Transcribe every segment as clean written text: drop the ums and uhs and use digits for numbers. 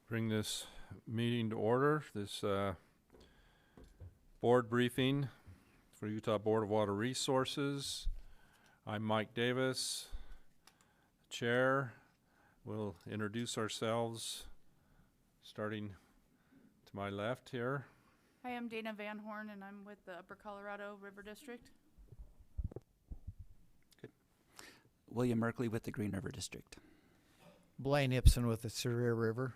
Bring this meeting to order, this board briefing for Utah Board of Water Resources. I'm Mike Davis, Chair. We'll introduce ourselves, starting to my left here. Hi, I'm Dana Van Horn, and I'm with the Upper Colorado River District. Good. William Merkley with the Green River District. Blaine Ibsen with the Superior River.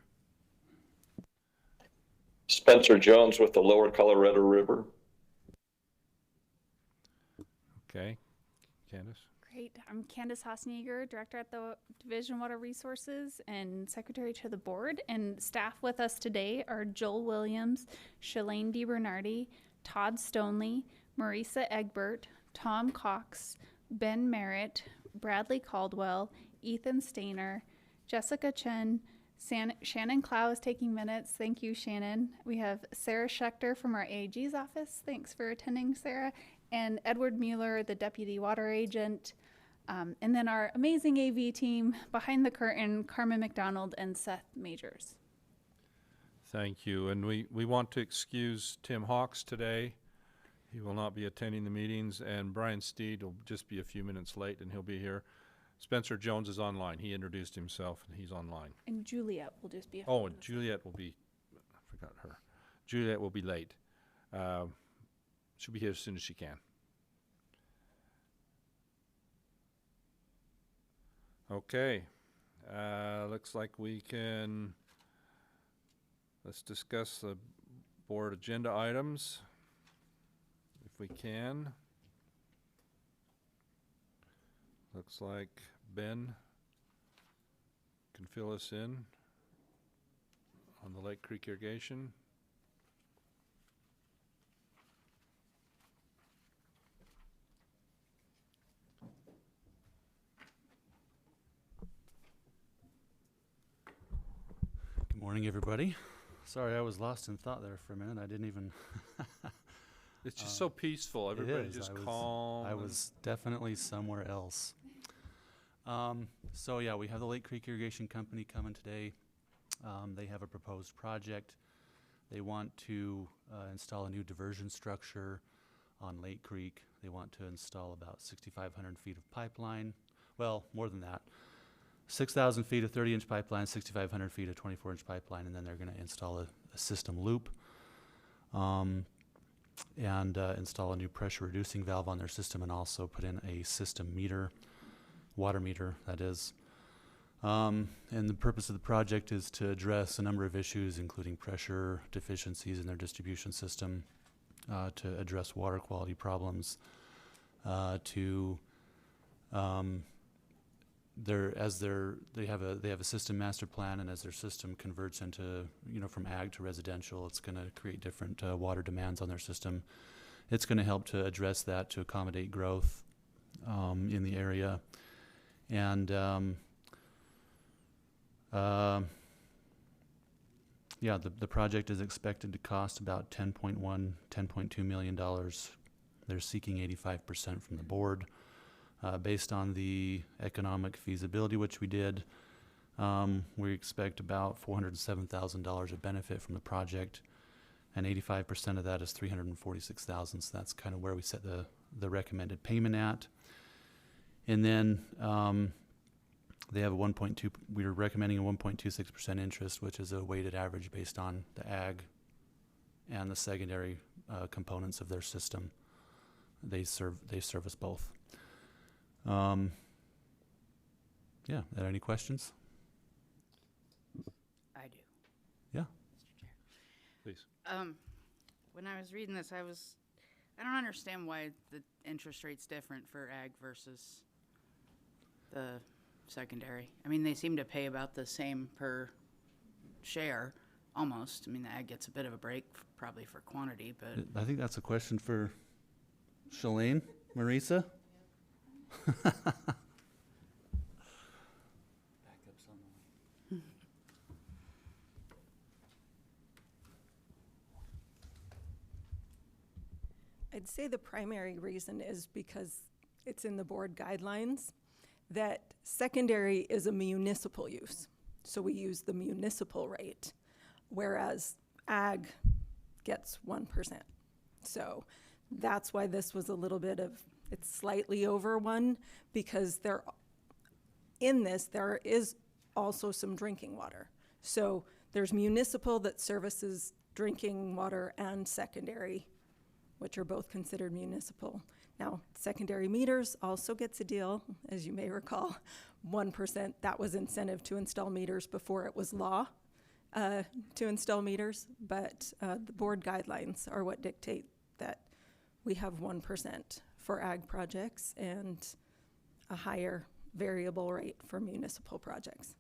Spencer Jones with the Lower Colorado River. Okay, Candace. Great. I'm Candace Hasenyeger, Director at the Division of Water Resources and Secretary to the Board. And staff with us today are Joel Williams, Shalane DiBernardi, Todd Stonley, Marissa Egbert, Tom Cox, Ben Marett, Bradley Caldwell, Ethan Stayner, Jessica Chen, Shannon Clow is taking minutes. Thank you, Shannon. We have Sarah Schechter from our AG's office. Thanks for attending, Sarah. And Edward Mueller, the Deputy Water Agent. And then our amazing AV team behind the curtain, Carmen McDonald and Seth Majors. Thank you. And we want to excuse Tim Hawks today. He will not be attending the meetings, and Brian Steed will just be a few minutes late, and he'll be here. Spencer Jones is online. He introduced himself, and he's online. And Juliet will just be a Oh, and Juliet will be, I forgot her. Juliet will be late. She'll be here as soon as she can. Okay. Looks like let's discuss the board agenda items, if we can. Looks like Ben can fill us in on the Lake Creek Irrigation. Good morning, everybody. Sorry, I was lost in thought there for a minute. I didn't even... It's just so peaceful. Everybody just calm. I was definitely somewhere else. So yeah, we have the Lake Creek Irrigation Company coming today. They have a proposed project. They want to install a new diversion structure on Lake Creek. They want to install about 6,500 feet of pipeline. Well, more than that. 6,000 feet of 30-inch pipeline, 6,500 feet of 24-inch pipeline, and then they're going to install a system loop and install a new pressure reducing valve on their system, and also put in a system meter, water meter, that is. And the purpose of the project is to address a number of issues, including pressure deficiencies in their distribution system, to address water quality problems, they have a system master plan, and as their system converts into, from ag to residential, it's going to create different water demands on their system. It's going to help to address that, to accommodate growth in the area. And the project is expected to cost about $10.2 million. They're seeking 85% from the board. Based on the economic feasibility, which we did, we expect about $407,000 of benefit from the project, and 85% of that is $346,000. So that's kind of where we set the recommended payment at. And then they have we're recommending a 1.26% interest, which is a weighted average based on the ag and the secondary components of their system. They service both. Are there any questions? I do. Yeah. Mr. Chair. Please. When I was reading this, I don't understand why the interest rate's different for ag versus the secondary. I mean, they seem to pay about the same per share, almost. I mean, the ag gets a bit of a break, probably for quantity, but... I think that's a question for Shalane, Marissa. I'd say the primary reason is because it's in the board guidelines that secondary is a municipal use. So we use the municipal rate. whereas ag gets 1%. So that's why this was a little bit of, it's slightly over 1, because there is also some drinking water. So there's municipal that services drinking water and secondary, which are both considered municipal. Now, secondary meters also gets a deal, as you may recall, 1%. That was incentive to install meters before it was law to install meters, but the board guidelines are what dictate that we have 1% for ag projects and a higher variable rate for municipal projects.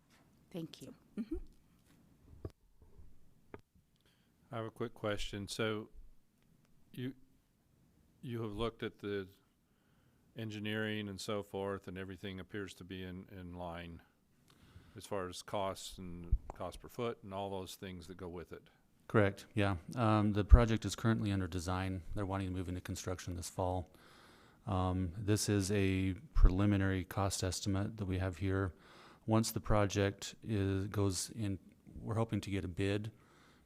Thank you. Mm-hmm. I have a quick question. So you have looked at the engineering and so forth, and everything appears to be in line as far as costs and cost per foot and all those things that go with it. Correct, yeah. The project is currently under design. They're wanting to move into construction this fall. This is a preliminary cost estimate that we have here. Once the project goes in, we're hoping to get a bid.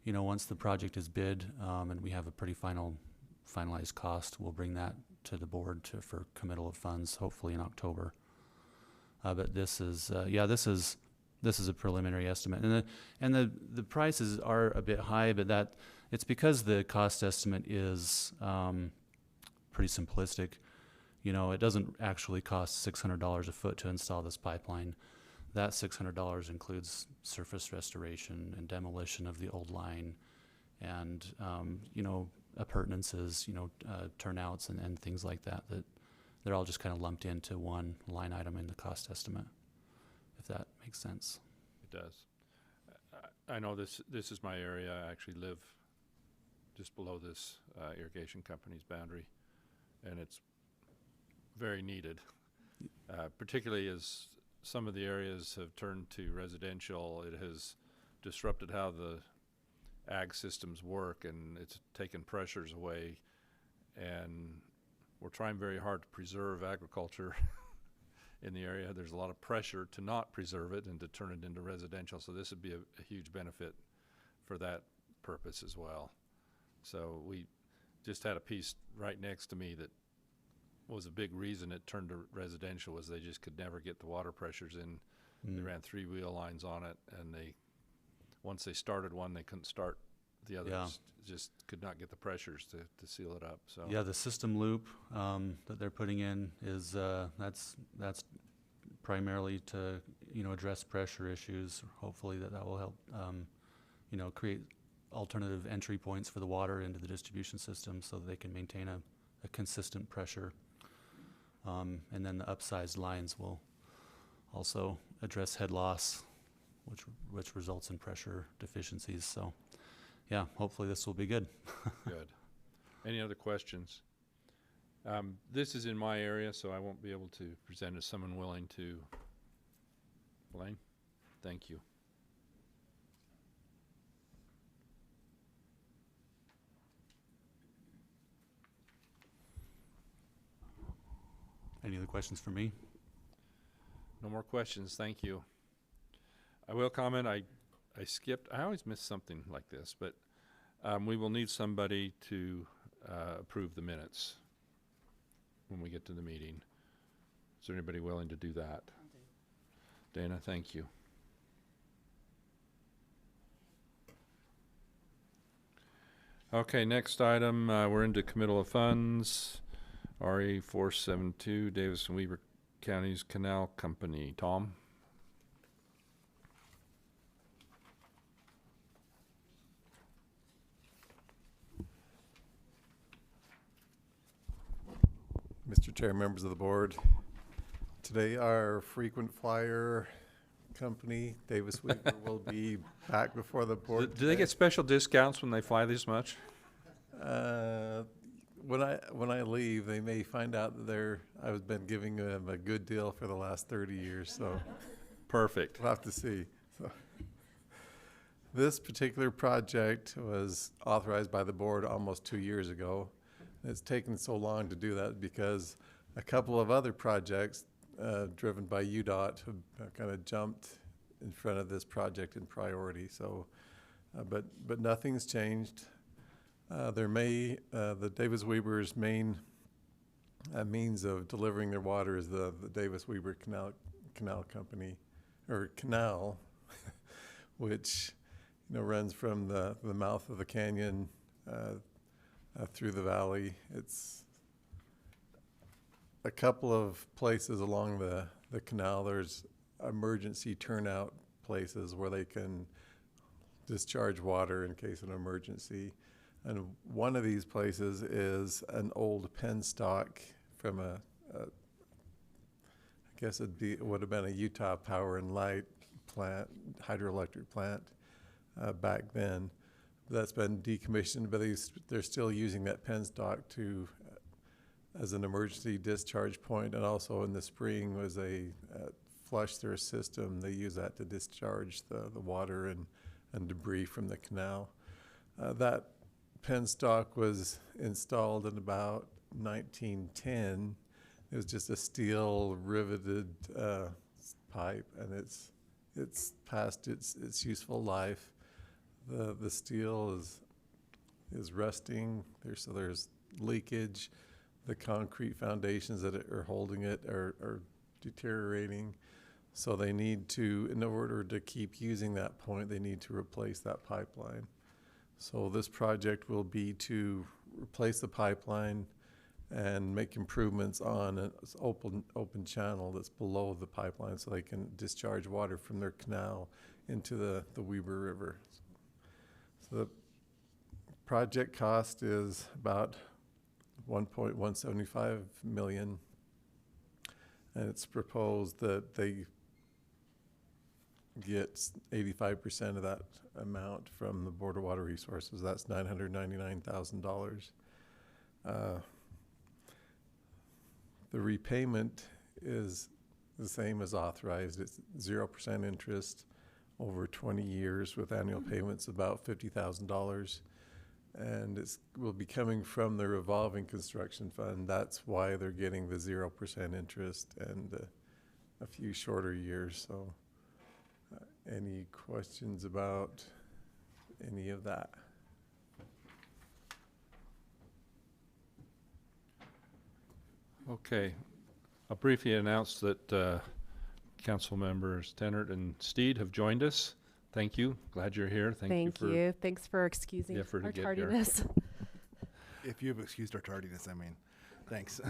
You know, once the project is bid and we have a pretty finalized cost, we'll bring that to the board for committal of funds, hopefully in October. But this is a preliminary estimate, and the prices are a bit high, but it's because the cost estimate is pretty simplistic. You know, it doesn't actually cost $600 a foot to install this pipeline. That $600 includes surface restoration and demolition of the old line, and you know, appurtenances, you know, turnouts and things like that. That they're all just kind of lumped into one line item in the cost estimate, if that makes sense. It does. I know this is my area. I actually live just below this irrigation company's boundary, and it's very needed, particularly as some of the areas have turned to residential. It has disrupted how the ag systems work, and it's taken pressures away, and we're trying very hard to preserve agriculture in the area. There's a lot of pressure to not preserve it and to turn it into residential, so this would be a huge benefit for that purpose as well. So we just had a piece right next to me that was a big reason it turned to residential, was they just could never get the water pressures in. They ran 3-wheel lines on it, and once they started one, they couldn't start the others. Yeah. Just could not get the pressures to seal it up. So Yeah, the system loop that they're putting in is that's primarily to, you know, address pressure issues. Hopefully that will help you know, create alternative entry points for the water into the distribution system so that they can maintain a consistent pressure. And then the upsized lines will also address head loss, which results in pressure deficiencies. So yeah, hopefully this will be good. good. Any other questions? This is in my area, so I won't be able to present as someone willing to. Blaine, thank you. Any other questions for me? No more questions, thank you. I will comment, I skipped, I always miss something like this, but we will need somebody to approve the minutes when we get to the meeting. Is there anybody willing to do that? Dana, thank you. Okay, next item, we're into committal of funds. RE 472, Davis and Weber Counties Canal Company. Tom? Mr. Chair, members of the board, today our frequent flyer company, Davis Weaver, will be back before the board. Do they get special discounts when they fly this much? When I leave, they may find out that I've been giving them a good deal for the last 30 years. So Perfect. we'll have to see. So this particular project was authorized by the board almost 2 years ago. It's taken so long to do that because a couple of other projects driven by UDOT have kind of jumped in front of this project in priority. So but nothing's changed. The Davis Weber's main means of delivering their water is the Davis Weber Canal Company, or Canal, which runs from the mouth of the canyon through the valley. It's a couple of places along the canal. There's emergency turnout places where they can discharge water in case of an emergency. And one of these places is an old penstock from I guess it would have been a Utah Power and Light plant, hydroelectric plant back then. That's been decommissioned, but they're still using that penstock as an emergency discharge point, and also in the spring was a flush their system. They use that to discharge the water and debris from the canal. That penstock was installed in about 1910. It was just a steel riveted pipe, and it's past its useful life. The steel is rusting. There's leakage. The concrete foundations that are holding it are deteriorating. So they need to, in order to keep using that point, they need to replace that pipeline. So this project will be to replace the pipeline and make improvements on an open channel that's below the pipeline, so they can discharge water from their canal into the Weber River. So the project cost is about $1.175 million, and it's proposed that they get 85% of that amount from the Board of Water Resources. That's $999,000. The repayment is the same as authorized. It's 0% interest over 20 years with annual payments about $50,000. And it will be coming from the revolving construction fund. That's why they're getting the 0% interest and a few shorter years. So any questions about any of that? Okay. I'll briefly announce that council members Stayner and Steed have joined us. Thank you. Glad you're here. Thank you. Thanks for excusing the effort to our get here. tardiness. If you've excused our tardiness, I mean, thanks.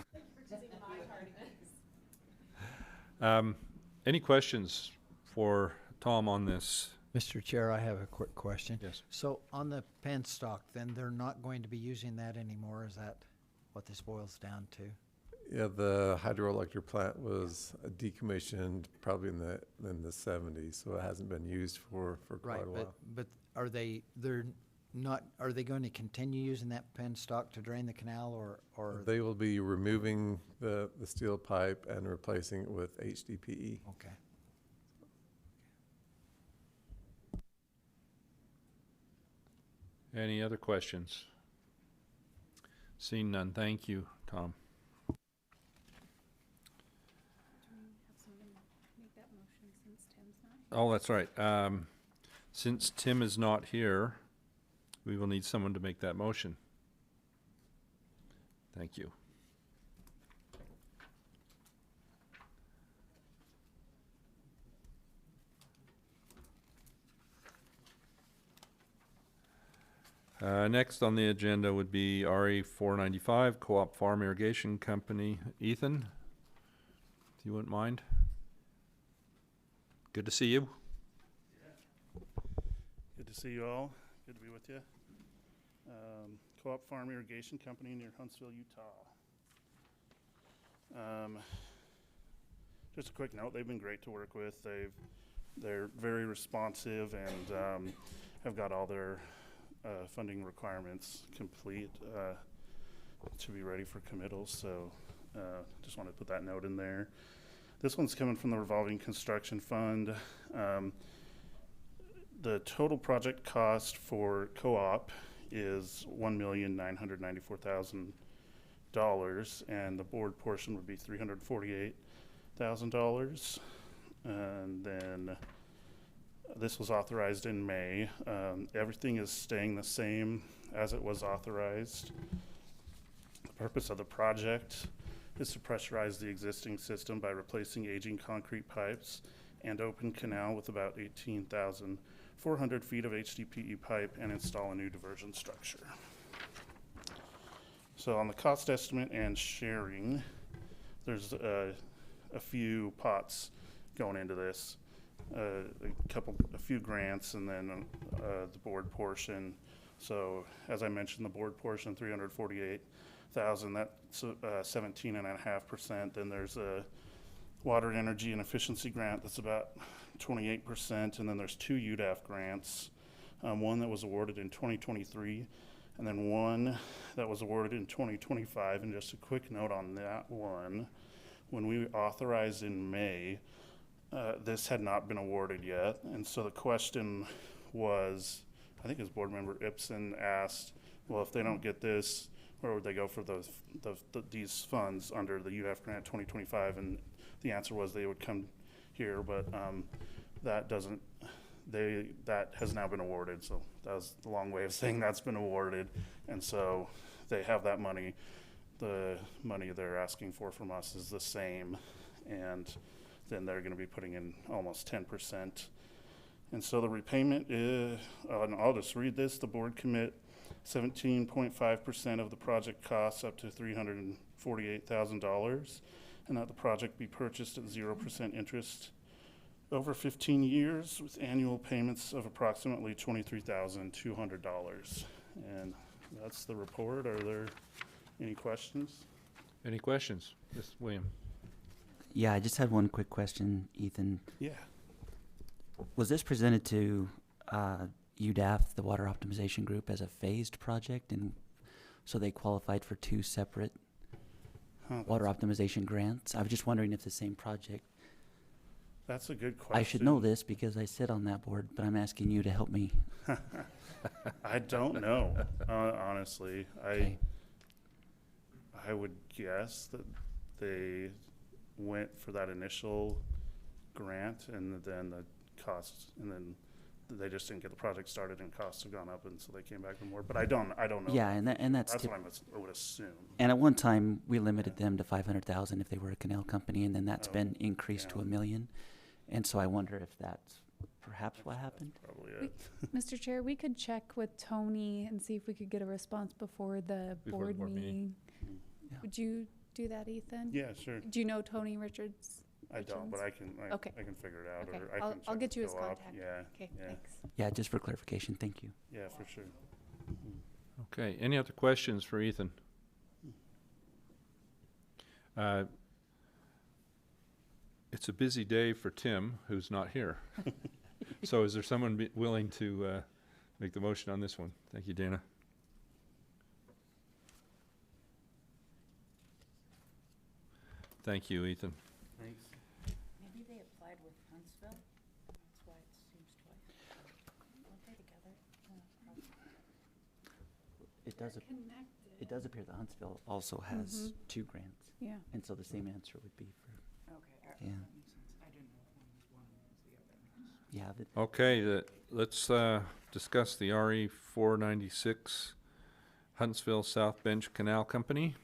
Any questions for Tom on this? Mr. Chair, I have a quick question. Yes. So on the penstock, then they're not going to be using that anymore? Is that what this boils down to? Yeah, the hydroelectric plant was decommissioned probably in the 70s, so it hasn't been used for quite a while. But are they going to continue using that penstock to drain the canal, or They will be removing the steel pipe and replacing it with HDPE. okay. Any other questions? Seeing none, thank you, Tom. Oh, that's right. Since Tim is not here, we will need someone to make that motion. Thank you. Next on the agenda would be RE 495, Co-op Farm Irrigation Company. Ethan, if you wouldn't mind. Good to see you. Good to see you all. Good to be with you. Co-op Farm Irrigation Company near Huntsville, Utah. Just a quick note, they've been great to work with. They're very responsive and have got all their funding requirements complete to be ready for committals. So just want to put that note in there. This one's coming from the revolving construction fund. The total project cost for co-op is $1,994,000, and the board portion would be $348,000. And then This was authorized in May. Everything is staying the same as it was authorized. The purpose of the project is to pressurize the existing system by replacing aging concrete pipes and open canal with about 18,400 feet of HDPE pipe and install a new diversion structure. So on the cost estimate and sharing, there's a few pots going into this. A few grants, and then the board portion. So as I mentioned, the board portion, 348,000, that's 17.5%. Then there's a water and energy and efficiency grant that's about 28%, and then there's 2 UDAF grants, one that was awarded in 2023, and then one that was awarded in 2025. And just a quick note on that one, when we authorized in May, this had not been awarded yet, and so the question was, I think it was board member Ibsen asked, well, if they don't get this, where would they go for these funds under the UF grant 2025? And the answer was they would come here, but that has now been awarded. So that was the long way of saying that's been awarded, and so they have that money. The money they're asking for from us is the same, and then they're going to be putting in almost 10%. And so the repayment is, and I'll just read this, the board commit 17.5% of the project costs up to $348,000, and that the project be purchased at 0% interest over 15 years with annual payments of approximately $23,200. And that's the report. Are there any questions? Any questions? Yes, William. Yeah, I just had one quick question, Ethan. Yeah. Was this presented to UDAF, the Water Optimization Group, as a phased project, and so they qualified for 2 separate water optimization grants? I was just wondering if the same project. That's a good question. I should know this because I sit on that board, but I'm asking you to help me. I don't know, honestly. Okay. I would guess that they went for that initial grant, and then the costs, and then they just didn't get the project started, and costs have gone up, and so they came back for more. But I don't know. Yeah, and that's what I would assume. And at one time, we limited them to 500,000 if they were a canal company, and then that's been increased to $1 million. And so I wonder if that's perhaps what happened. That's probably it. Mr. Chair, we could check with Tony and see if we could get a response before the board meeting. Yeah. Would you do that, Ethan? Yeah, sure. Do you know Tony Richards? I don't, but I can figure it out. Okay. Or I can I'll check get you his Bill up. contact. Yeah. Okay, Yeah. thanks. Yeah, just for clarification, thank you. Yeah, for sure. Okay, any other questions for Ethan? It's a busy day for Tim, who's not here. So is there someone willing to make the motion on this one? Thank you, Dana. Thank you, Ethan. Thanks. Maybe they applied with Huntsville. That's why it seems twice. Aren't they together? It does appear that Huntsville also has 2 grants. Yeah. And so the same answer would be for, Okay, yeah. that makes sense. I didn't know if one was one and one was the other. Yeah. Okay, let's discuss the RE 496 Huntsville South Bench Canal Company.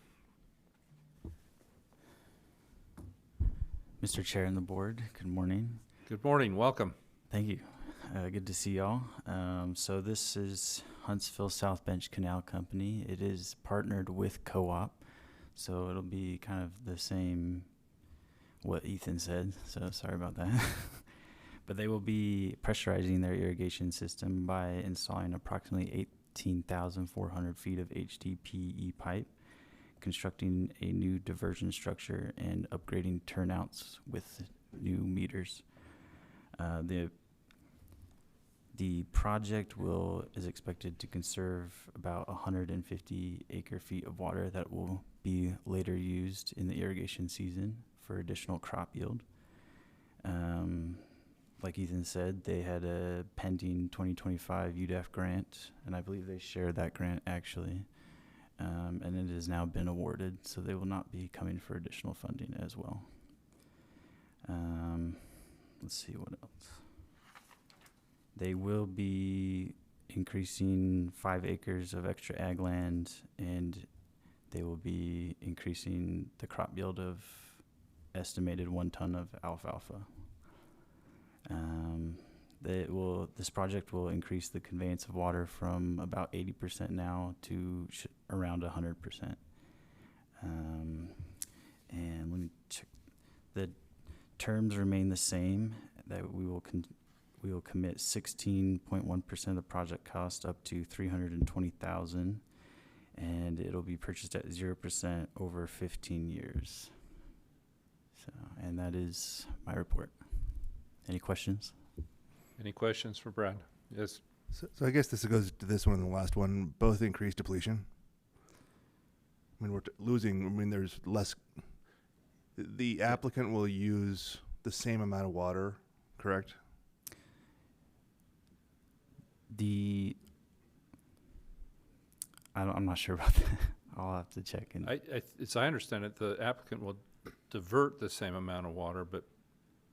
Mr. Chair and the board, good morning. Good morning, welcome. Thank you. Good to see y'all. So this is Huntsville South Bench Canal Company. It is partnered with Co-op, so it'll be kind of the same what Ethan said, so sorry about that. But they will be pressurizing their irrigation system by installing approximately 18,400 feet of HDPE pipe, constructing a new diversion structure, and upgrading turnouts with new meters. The project is expected to conserve about 150 acre feet of water that will be later used in the irrigation season for additional crop yield. Like Ethan said, they had a pending 2025 UDAF grant, and I believe they shared that grant actually. And it has now been awarded, so they will not be coming for additional funding as well. Let's see what else. They will be increasing 5 acres of extra ag land, and they will be increasing the crop yield of estimated 1 ton of alfalfa. This project will increase the conveyance of water from about 80% now to around 100%. And let me check. The terms remain the same. That we will commit 16.1% of the project cost up to $320,000, and it'll be purchased at 0% over 15 years. So, and that is my report. Any questions? Any questions for Brad? Yes. So I guess this goes to this one and the last one, both increased depletion. I mean, we're losing, I mean, there's less, the applicant will use the same amount of water, correct? I'm not sure about that. I'll have to check. As I understand it, the applicant will divert the same amount of water, but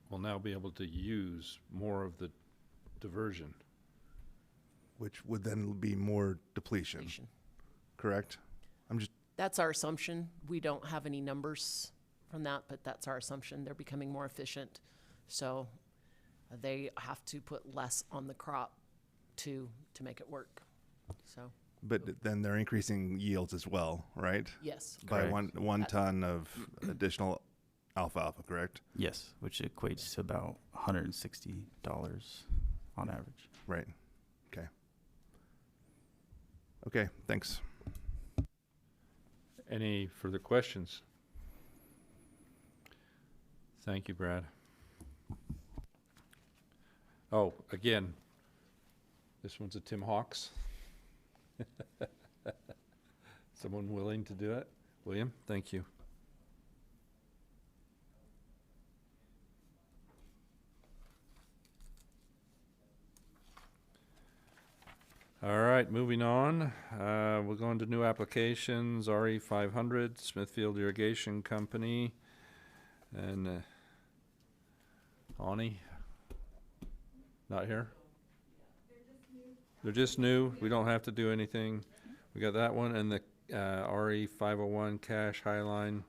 will now be able to use more of the diversion. Which would then be more depletion, correct? That's our assumption. We don't have any numbers from that, but that's our assumption. They're becoming more efficient, so they have to put less on the crop to make it work. So. But then they're increasing yields as well, right? Yes. By one ton of additional alfalfa, correct? Yes, which equates to about $160 on average. Right. Okay. Okay, thanks. Any further questions? Thank you, Brad. Oh, again, this one's a Tim Hawks. Someone willing to do it? William, thank you. All right, moving on. We're going to new applications, RE 500, Smithfield Irrigation Company. And Ani, not here? They're just new. We don't have to do anything. We got that one, and the RE 501 Cash Highline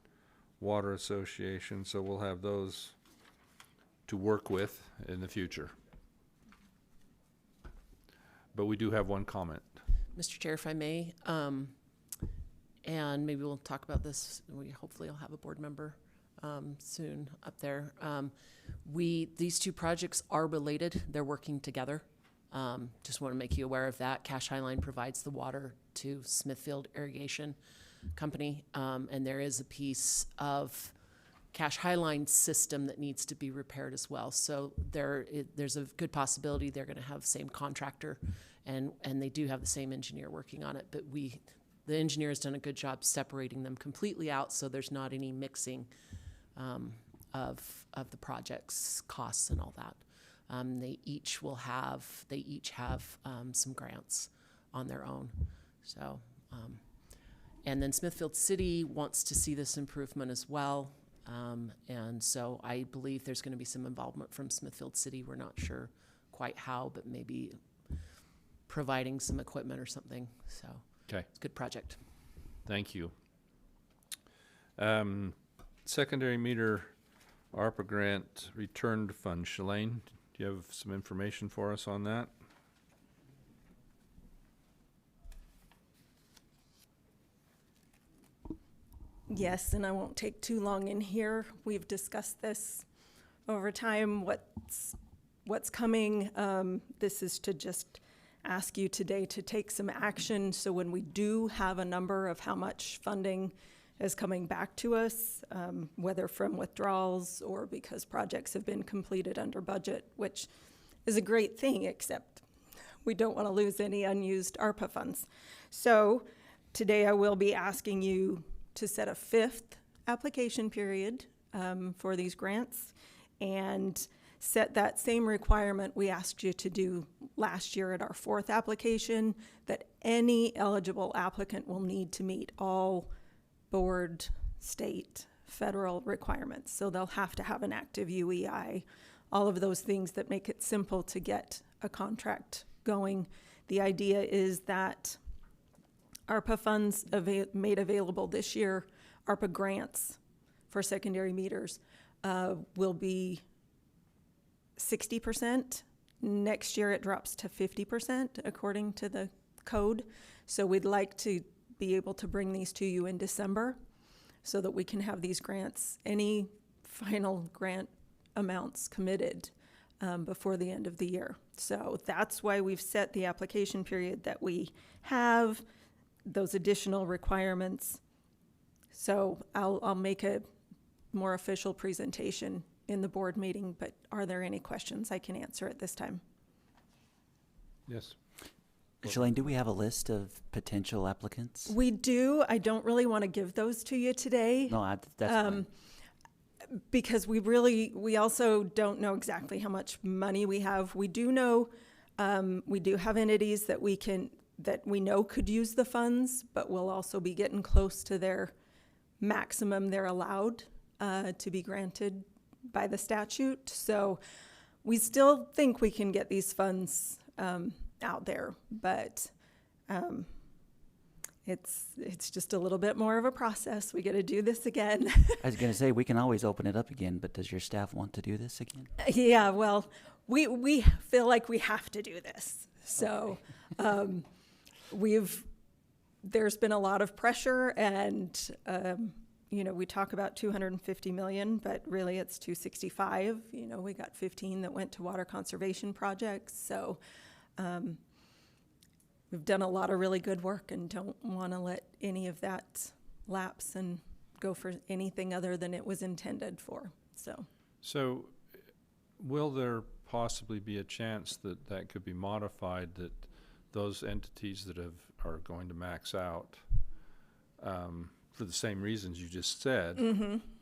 Water Association. So we'll have those to work with in the future. But we do have one comment. Mr. Chair, if I may, and maybe we'll talk about this. We hopefully will have a board member soon up there. These two projects are related. They're working together. Just want to make you aware of that. Cash Highline provides the water to Smithfield Irrigation Company, and there is a piece of Cash Highline system that needs to be repaired as well. So there's a good possibility they're going to have the same contractor, and they do have the same engineer working on it. But the engineer has done a good job separating them completely out, so there's not any mixing of the project's costs and all that. They each have some grants on their own. So, and then Smithfield City wants to see this improvement as well. And so I believe there's going to be some involvement from Smithfield City. We're not sure quite how, but maybe providing some equipment or something. So Okay. It's a good project. Thank you. Secondary meter ARPA grant returned fund. Shalane, do you have some information for us on that? Yes, and I won't take too long in here. We've discussed this over time, what's coming. This is to just ask you today to take some action, so when we do have a number of how much funding is coming back to us, whether from withdrawals or because projects have been completed under budget, which is a great thing, except we don't want to lose any unused ARPA funds. So today I will be asking you to set a 5th application period for these grants, and set that same requirement we asked you to do last year at our 4th application, that any eligible applicant will need to meet all board, state, federal requirements. So they'll have to have an active UEI, all of those things that make it simple to get a contract going. The idea is that ARPA funds made available this year, ARPA grants for secondary meters, will be 60%. Next year it drops to 50% according to the code. So we'd like to be able to bring these to you in December so that we can have these grants, any final grant amounts committed before the end of the year. So that's why we've set the application period that we have, those additional requirements. So I'll make a more official presentation in the board meeting, but are there any questions I can answer at this time? Yes. Shalane, do we have a list of potential applicants? We do. I don't really want to give those to you today. No, that's fine. Because we also don't know exactly how much money we have. We do know, we do have entities that we know could use the funds, but we'll also be getting close to their maximum they're allowed to be granted by the statute. So we still think we can get these funds out there, but it's just a little bit more of a process. We got to do this again. I was going to say, we can always open it up again, but does your staff want to do this again? Yeah, well, we feel like we have to do this. So there's been a lot of pressure, and we talk about 250 million, but really it's 265. We got 15 that went to water conservation projects. So we've done a lot of really good work and don't want to let any of that lapse and go for anything other than it was intended for. So will there possibly be a chance that could be modified, that those entities that are going to max out for the same reasons you just said,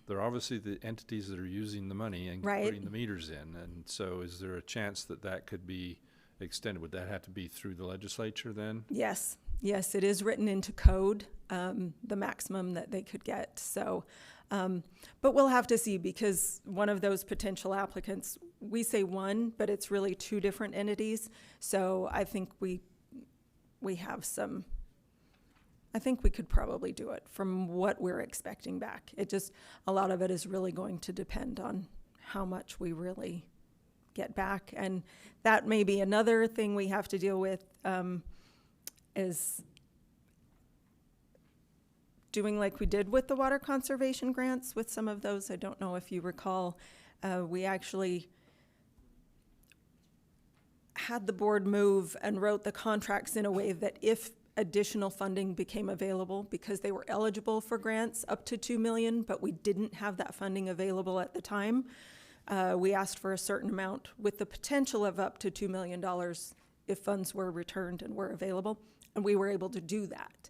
they're obviously the entities that are using the money and putting the meters in, and so is there a chance that could be extended? Would that have to be through the legislature then? Yes, it is written into code, the maximum that they could get. So, but we'll have to see, because one of those potential applicants, we say one, but it's really two different entities. So I think we have some, I think we could probably do it from what we're expecting back. A lot of it is really going to depend on how much we really get back. And that may be another thing we have to deal with, is doing like we did with the water conservation grants with some of those. I don't know if you recall, we actually had the board move and wrote the contracts in a way that if additional funding became available, because they were eligible for grants up to $2 million, but we didn't have that funding available at the time, we asked for a certain amount with the potential of up to $2 million if funds were returned and were available, and we were able to do that.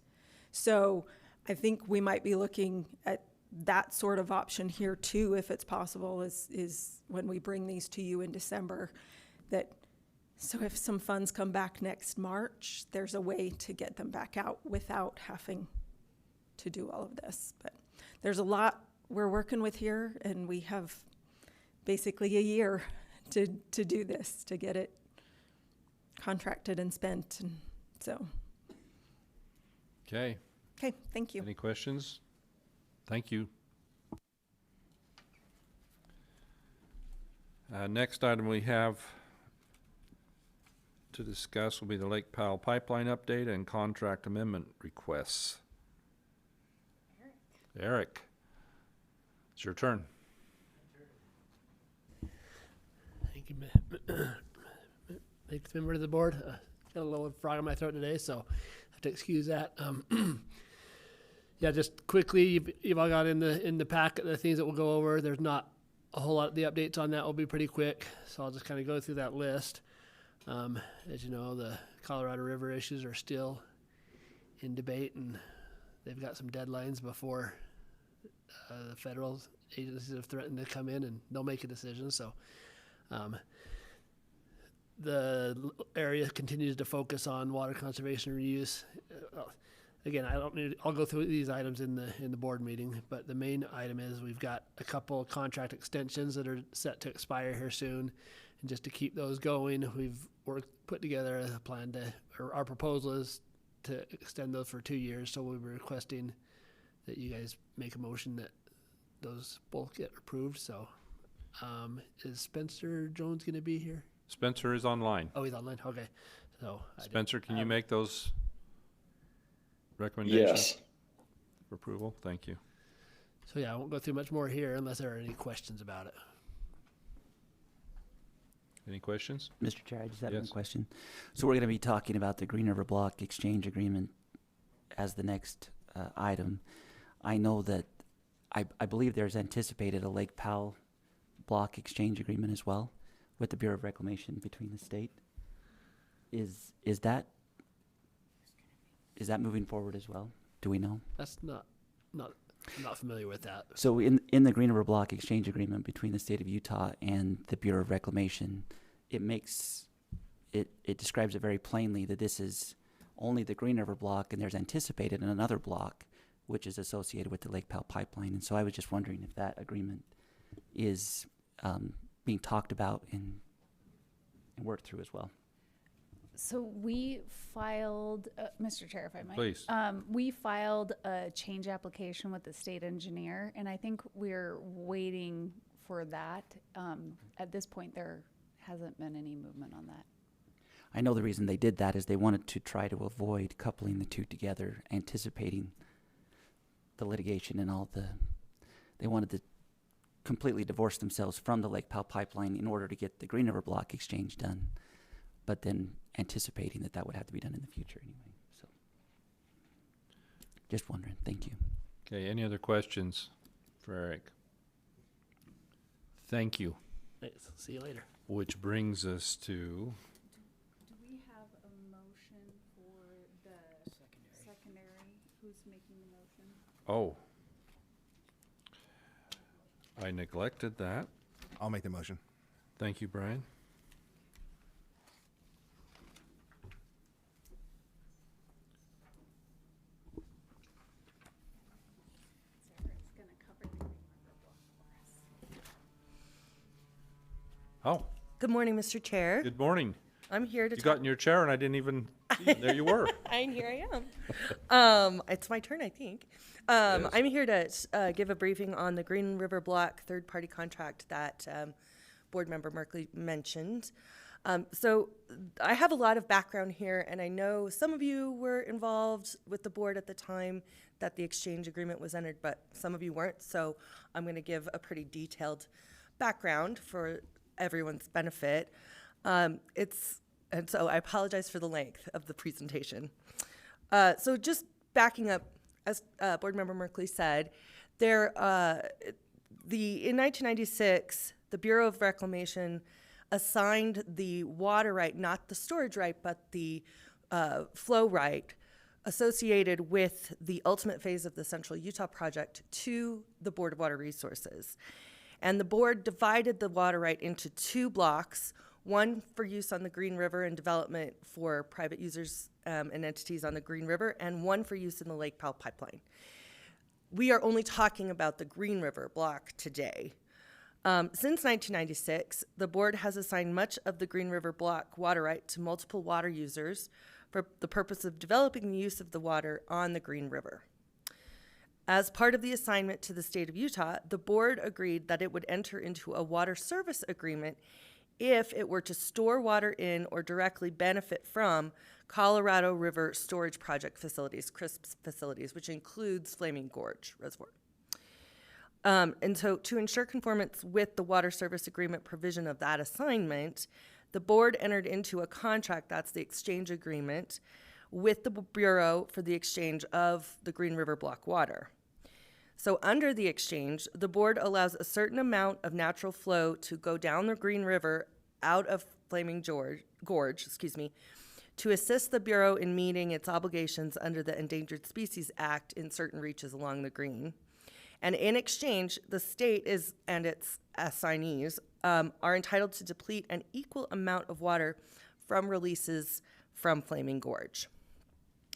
So I think we might be looking at that sort of option here too, if it's possible, is when we bring these to you in December, so if some funds come back next March, there's a way to get them back out without having to do all of this. But there's a lot we're working with here, and we have basically a year to do this, to get it contracted and spent, and so. Okay, thank you. any questions? Thank you. Next item we have to discuss will be the Lake Powell pipeline update and contract amendment requests. Eric, it's your turn. Thank you, thanks, member of the board. Got a little frog in my throat today, so I have to excuse that. Yeah, just quickly, you've all got in the packet the things that we'll go over. There's not a whole lot. The updates on that will be pretty quick, so I'll just kind of go through that list. As you know, the Colorado River issues are still in debate, and they've got some deadlines before the federal agencies have threatened to come in and they'll make a decision. So the area continues to focus on water conservation and reuse. Again, I'll go through these items in the board meeting, but the main item is we've got a couple of contract extensions that are set to expire here soon. And just to keep those going, we've put together a plan or our proposal is to extend those for 2 years. So we'll be requesting that you guys make a motion that those both get approved. So is Spencer Jones going to be here? Spencer is online. Oh, he's online. Okay. So Spencer, can you make those recommendations Yes. for approval? Thank you. So yeah, I won't go through much more here unless there are any questions about it. Any questions? Mr. Chair, I just have one Yes. question. So we're going to be talking about the Green River Block Exchange Agreement as the next item. I know that I believe there's anticipated a Lake Powell Block Exchange Agreement as well with the Bureau of Reclamation between the state. Is that moving forward as well? Do we know? That's I'm not familiar with that. So in the Green River Block Exchange Agreement between the state of Utah and the Bureau of Reclamation, it describes it very plainly that this is only the Green River Block, and there's anticipated another block which is associated with the Lake Powell pipeline. And so I was just wondering if that agreement is being talked about and worked through as well. So we filed, Mr. Chair, if I might. Please. We filed a change application with the state engineer, and I think we're waiting for that. At this point, there hasn't been any movement on that. I know the reason they did that is they wanted to try to avoid coupling the two together, anticipating the litigation and they wanted to completely divorce themselves from the Lake Powell pipeline in order to get the Green River Block exchange done, but then anticipating that would have to be done in the future anyway. So just wondering. Thank you. Okay, any other questions for Eric? Thank you. Thanks. See you later. Which brings us to, Do we have a motion for the secondary? Who's making the motion? oh, I neglected that. I'll make the motion. Thank you, Brian. Sarah's gonna cover the Green River Block for us. Oh, Good morning, Mr. Chair. good morning. I'm here to You got in your chair and I didn't even, there you were. And here I am. It's my turn, I think. I'm here to give a briefing on the Green River Block third-party contract that Board Member Merkley mentioned. So I have a lot of background here, and I know some of you were involved with the board at the time that the exchange agreement was entered, but some of you weren't. So I'm going to give a pretty detailed background for everyone's benefit. And so I apologize for the length of the presentation. So just backing up, as Board Member Merkley said, in 1996, the Bureau of Reclamation assigned the water right, not the storage right, but the flow right associated with the ultimate phase of the Central Utah project to the Board of Water Resources. And the board divided the water right into two blocks, one for use on the Green River and development for private users and entities on the Green River, and one for use in the Lake Powell pipeline. We are only talking about the Green River block today. Since 1996, the board has assigned much of the Green River block water right to multiple water users for the purpose of developing the use of the water on the Green River. As part of the assignment to the state of Utah, the board agreed that it would enter into a water service agreement if it were to store water in or directly benefit from Colorado River Storage Project facilities, CRISP facilities, which includes Flaming Gorge Reservoir. And so to ensure conformance with the water service agreement provision of that assignment, the board entered into a contract, that's the exchange agreement, with the Bureau for the exchange of the Green River block water. So under the exchange, the board allows a certain amount of natural flow to go down the Green River out of Flaming Gorge, to assist the Bureau in meeting its obligations under the Endangered Species Act in certain reaches along the Green. And in exchange, the state and its assignees are entitled to deplete an equal amount of water from releases from Flaming Gorge.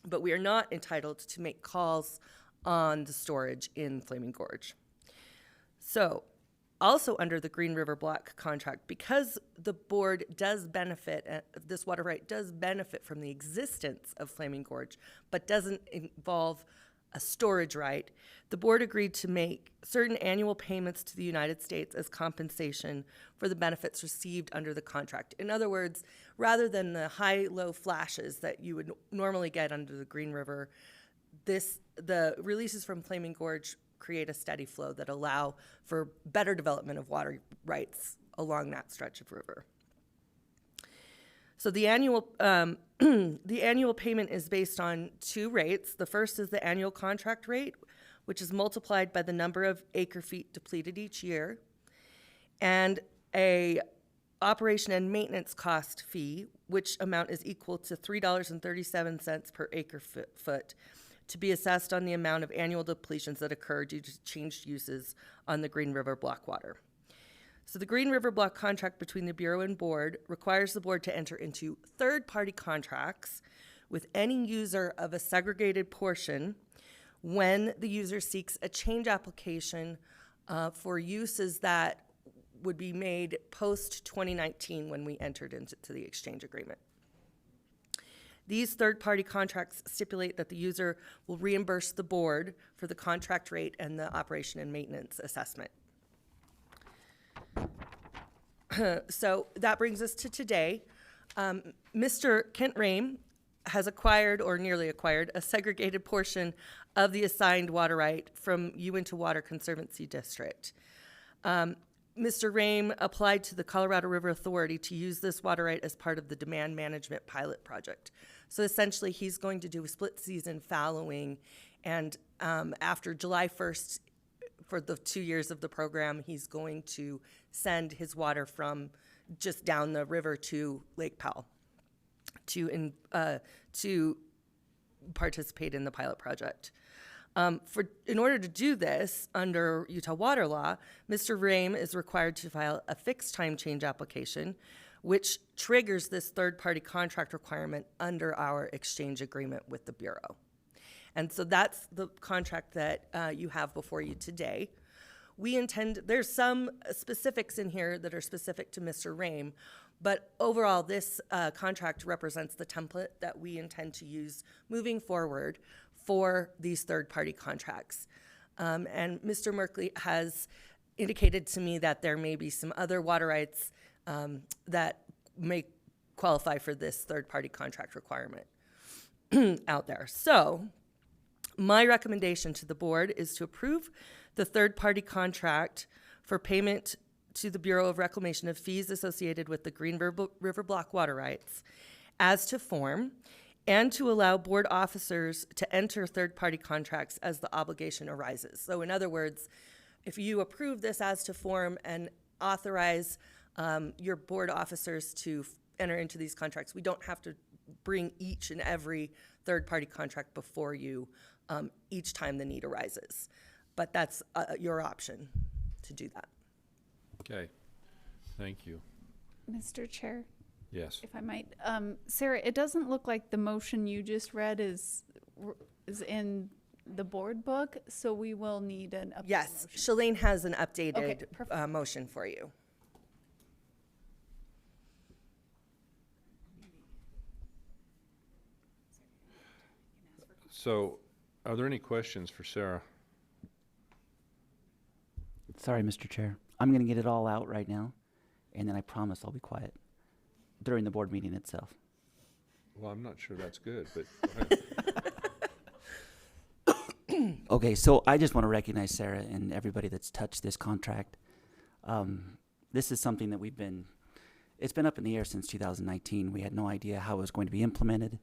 But we are not entitled to make calls on the storage in Flaming Gorge. So also under the Green River Block contract, because the board does benefit, this water right does benefit from the existence of Flaming Gorge, but doesn't involve a storage right, the board agreed to make certain annual payments to the United States as compensation for the benefits received under the contract. In other words, rather than the high-low flashes that you would normally get under the Green River, the releases from Flaming Gorge create a steady flow that allow for better development of water rights along that stretch of river. So the annual the annual payment is based on two rates. The first is the annual contract rate, which is multiplied by the number of acre feet depleted each year, and a operation and maintenance cost fee, which amount is equal to $3.37 per acre foot, to be assessed on the amount of annual depletions that occur due to changed uses on the Green River Block water. So the Green River Block contract between the Bureau and board requires the board to enter into third-party contracts with any user of a segregated portion when the user seeks a change application for uses that would be made post-2019 when we entered into the exchange agreement. These third-party contracts stipulate that the user will reimburse the board for the contract rate and the operation and maintenance assessment. So that brings us to today. Mr. Kent Rame has acquired, or nearly acquired, a segregated portion of the assigned water right from Uinta Water Conservancy District. Mr. Rame applied to the Colorado River Authority to use this water right as part of the demand management pilot project. So essentially, he's going to do a split season fallowing, and after July 1st, for the 2 years of the program, he's going to send his water from just down the river to Lake Powell to participate in the pilot project. In order to do this, under Utah water law, Mr. Rame is required to file a fixed time change application, which triggers this third-party contract requirement under our exchange agreement with the Bureau. And so that's the contract that you have before you today. There's some specifics in here that are specific to Mr. Rame, but overall, this contract represents the template that we intend to use moving forward for these third-party contracts. And Mr. Merkley has indicated to me that there may be some other water rights that may qualify for this third-party contract requirement out there. So my recommendation to the board is to approve the third-party contract for payment to the Bureau of Reclamation of fees associated with the Green River Block water rights as to form, and to allow board officers to enter third-party contracts as the obligation arises. So in other words, if you approve this as to form and authorize your board officers to enter into these contracts, we don't have to bring each and every third-party contract before you each time the need arises. But that's your option to do that. Okay, thank you. Mr. Chair, Yes. if I might, Sarah, it doesn't look like the motion you just read is in the board book, so we will need an updated Yes, motion. Shalane has an updated Okay, perfect. motion for you. So, are there any questions for Sarah? Sorry, Mr. Chair. I'm going to get it all out right now, and then I promise I'll be quiet during the board meeting itself. Well, I'm not sure that's good, but go ahead. Okay, so I just want to recognize Sarah and everybody that's touched this contract. This is something that it's been up in the air since 2019. We had no idea how it was going to be implemented.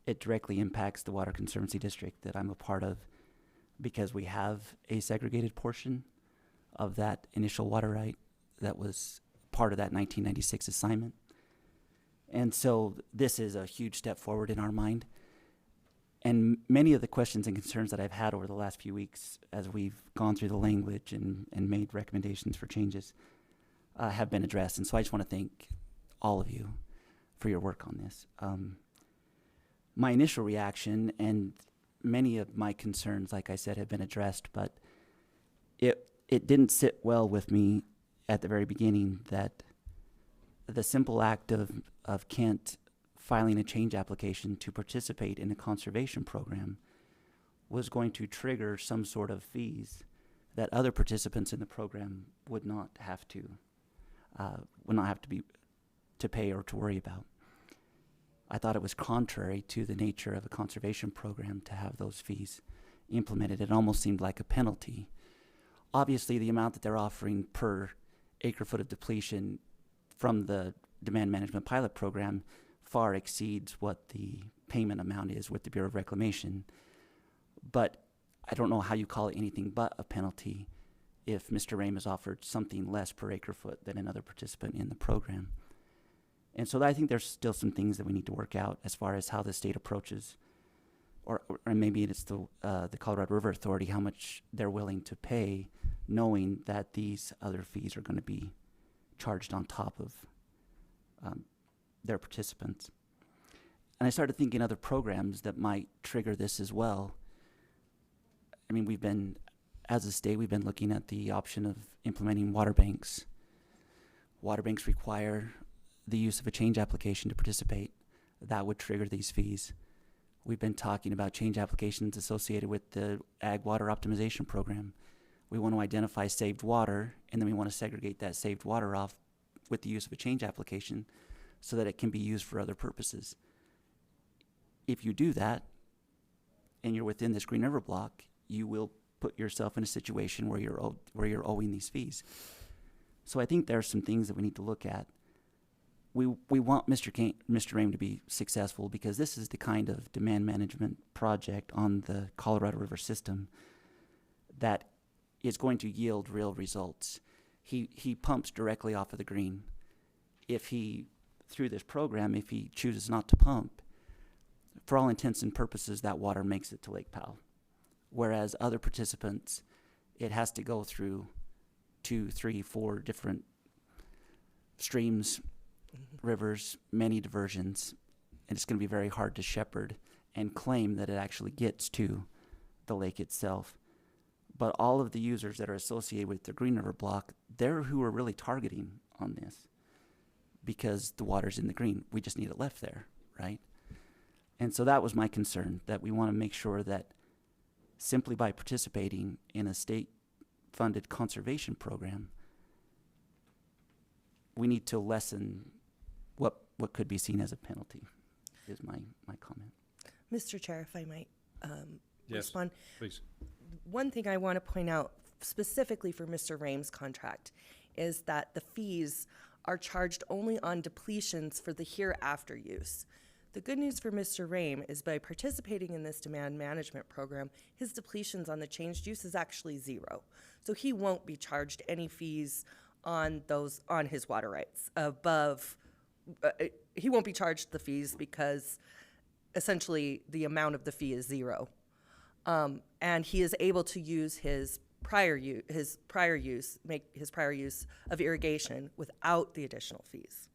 It directly impacts the Water Conservancy District that I'm a part of because we have a segregated portion of that initial water right that was part of that 1996 assignment. And so this is a huge step forward in our mind. And many of the questions and concerns that I've had over the last few weeks as we've gone through the language and made recommendations for changes have been addressed. And so I just want to thank all of you for your work on this. My initial reaction, and many of my concerns, like I said, have been addressed, but it didn't sit well with me at the very beginning that the simple act of Kent filing a change application to participate in a conservation program was going to trigger some sort of fees that other participants in the program would not have to be to pay or to worry about. I thought it was contrary to the nature of a conservation program to have those fees implemented. It almost seemed like a penalty. Obviously, the amount that they're offering per acre foot of depletion from the demand management pilot program far exceeds what the payment amount is with the Bureau of Reclamation. But I don't know how you call it anything but a penalty if Mr. Rame has offered something less per acre foot than another participant in the program. And so I think there's still some things that we need to work out as far as how the state approaches, or maybe it's the Colorado River Authority, how much they're willing to pay, knowing that these other fees are going to be charged on top of their participants. And I started thinking other programs that might trigger this as well. I mean, as a state, we've been looking at the option of implementing water banks. Water banks require the use of a change application to participate. That would trigger these fees. We've been talking about change applications associated with the Ag Water Optimization Program. We want to identify saved water, and then we want to segregate that saved water off with the use of a change application so that it can be used for other purposes. If you do that, and you're within this Green River block, you will put yourself in a situation where you're owing these fees. So I think there are some things that we need to look at. We want Mr. Rame to be successful because this is the kind of demand management project on the Colorado River system that is going to yield real results. He pumps directly off of the green. Through this program, if he chooses not to pump, for all intents and purposes, that water makes it to Lake Powell. Whereas other participants, it has to go through 2, 3, 4 different streams, rivers, many diversions, and it's going to be very hard to shepherd and claim that it actually gets to the lake itself. But all of the users that are associated with the Green River block, they're who are really targeting on this because the water's in the green. We just need it left there, right? And so that was my concern, that we want to make sure that simply by participating in a state-funded conservation program, we need to lessen what could be seen as a penalty, is my comment. Mr. Chair, if I might Yes, respond. please. One thing I want to point out specifically for Mr. Rame's contract is that the fees are charged only on depletions for the hereafter use. The good news for Mr. Rame is by participating in this demand management program, his depletions on the changed use is actually 0. So he won't be charged any fees on his water rights above. He won't be charged the fees because essentially the amount of the fee is 0. And he is able to use his prior use of irrigation without the additional fees.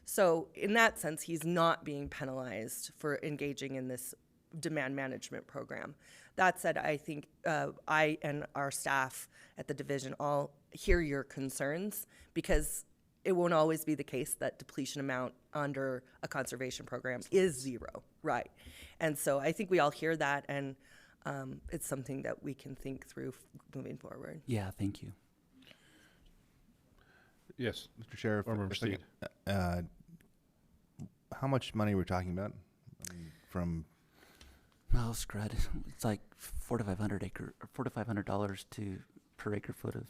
So in that sense, he's not being penalized for engaging in this demand management program. That said, I think I and our staff at the division all hear your concerns because it won't always be the case that depletion amount under a conservation program is 0, right? And so I think we all hear that, and it's something that we can think through moving forward. Yeah, thank you. Yes, Mr. Sheriff, Member Steed. How much money we're talking about from? Oh, scrud. It's like $4,500 per acre foot of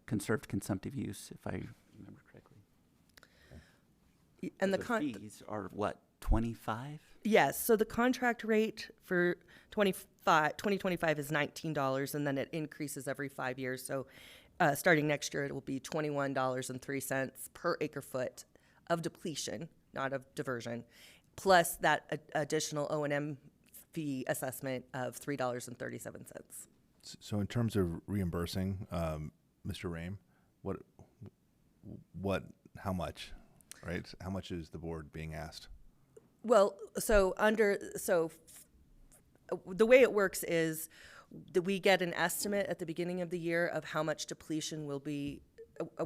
conserved consumptive use, if I remember correctly. And the fees are what, 25? Yes, so the contract rate for 2025 is $19, and then it increases every 5 years. So starting next year, it will be $21.03 per acre foot of depletion, not of diversion, plus that additional O&M fee assessment of $3.37. So in terms of reimbursing, Mr. Rame, how much, right? How much is the board being asked? Well, the way it works is that we get an estimate at the beginning of the year of how much depletion will be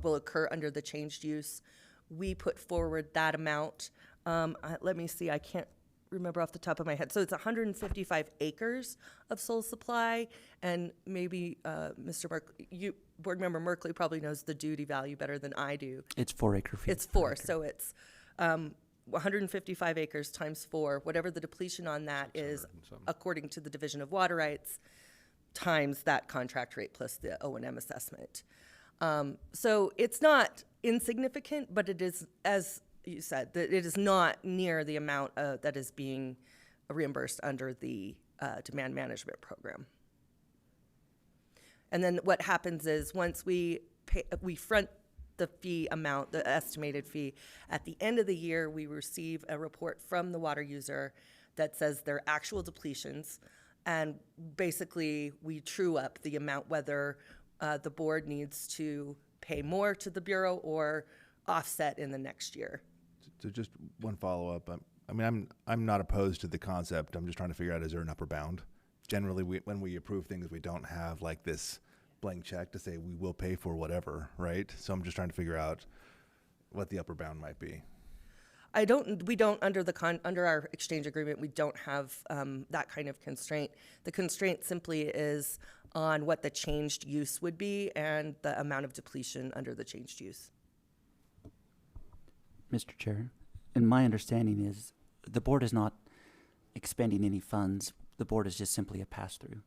will occur under the changed use. We put forward that amount. Let me see, I can't remember off the top of my head. So it's 155 acres of sole supply, and maybe Board Member Merkley probably knows the duty value better than I do. It's 4 acre feet. It's 4, so it's 155 acres times 4, whatever the depletion on that is, according to the Division of Water Rights, times that contract rate plus the O&M assessment. So it's not insignificant, but it is, as you said, that it is not near the amount that is being reimbursed under the demand management program. And then what happens is once we front the fee amount, the estimated fee, at the end of the year, we receive a report from the water user that says their actual depletions, and basically we true up the amount, whether the board needs to pay more to the Bureau or offset in the next year. So just one follow-up. I mean, I'm not opposed to the concept. I'm just trying to figure out, is there an upper bound? Generally, when we approve things, we don't have like this blank check to say we will pay for whatever, right? So I'm just trying to figure out what the upper bound might be. We don't under our exchange agreement, we don't have that kind of constraint. The constraint simply is on what the changed use would be and the amount of depletion under the changed use. Mr. Chair, and my understanding is the board is not expending any funds. The board is just simply a pass-through.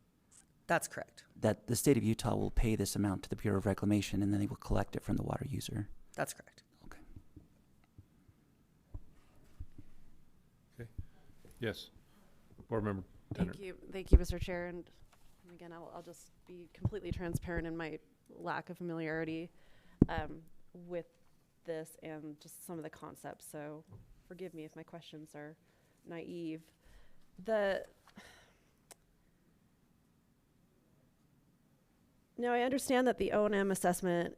That's correct. That the state of Utah will pay this amount to the Bureau of Reclamation, and then they will collect it from the water user. That's correct. Okay. Okay. Yes. Board Member Tenner. Thank you, Mr. Chair. And again, I'll just be completely transparent in my lack of familiarity with this and just some of the concepts. So forgive me if my questions are naive. Now, I understand that the O&M assessment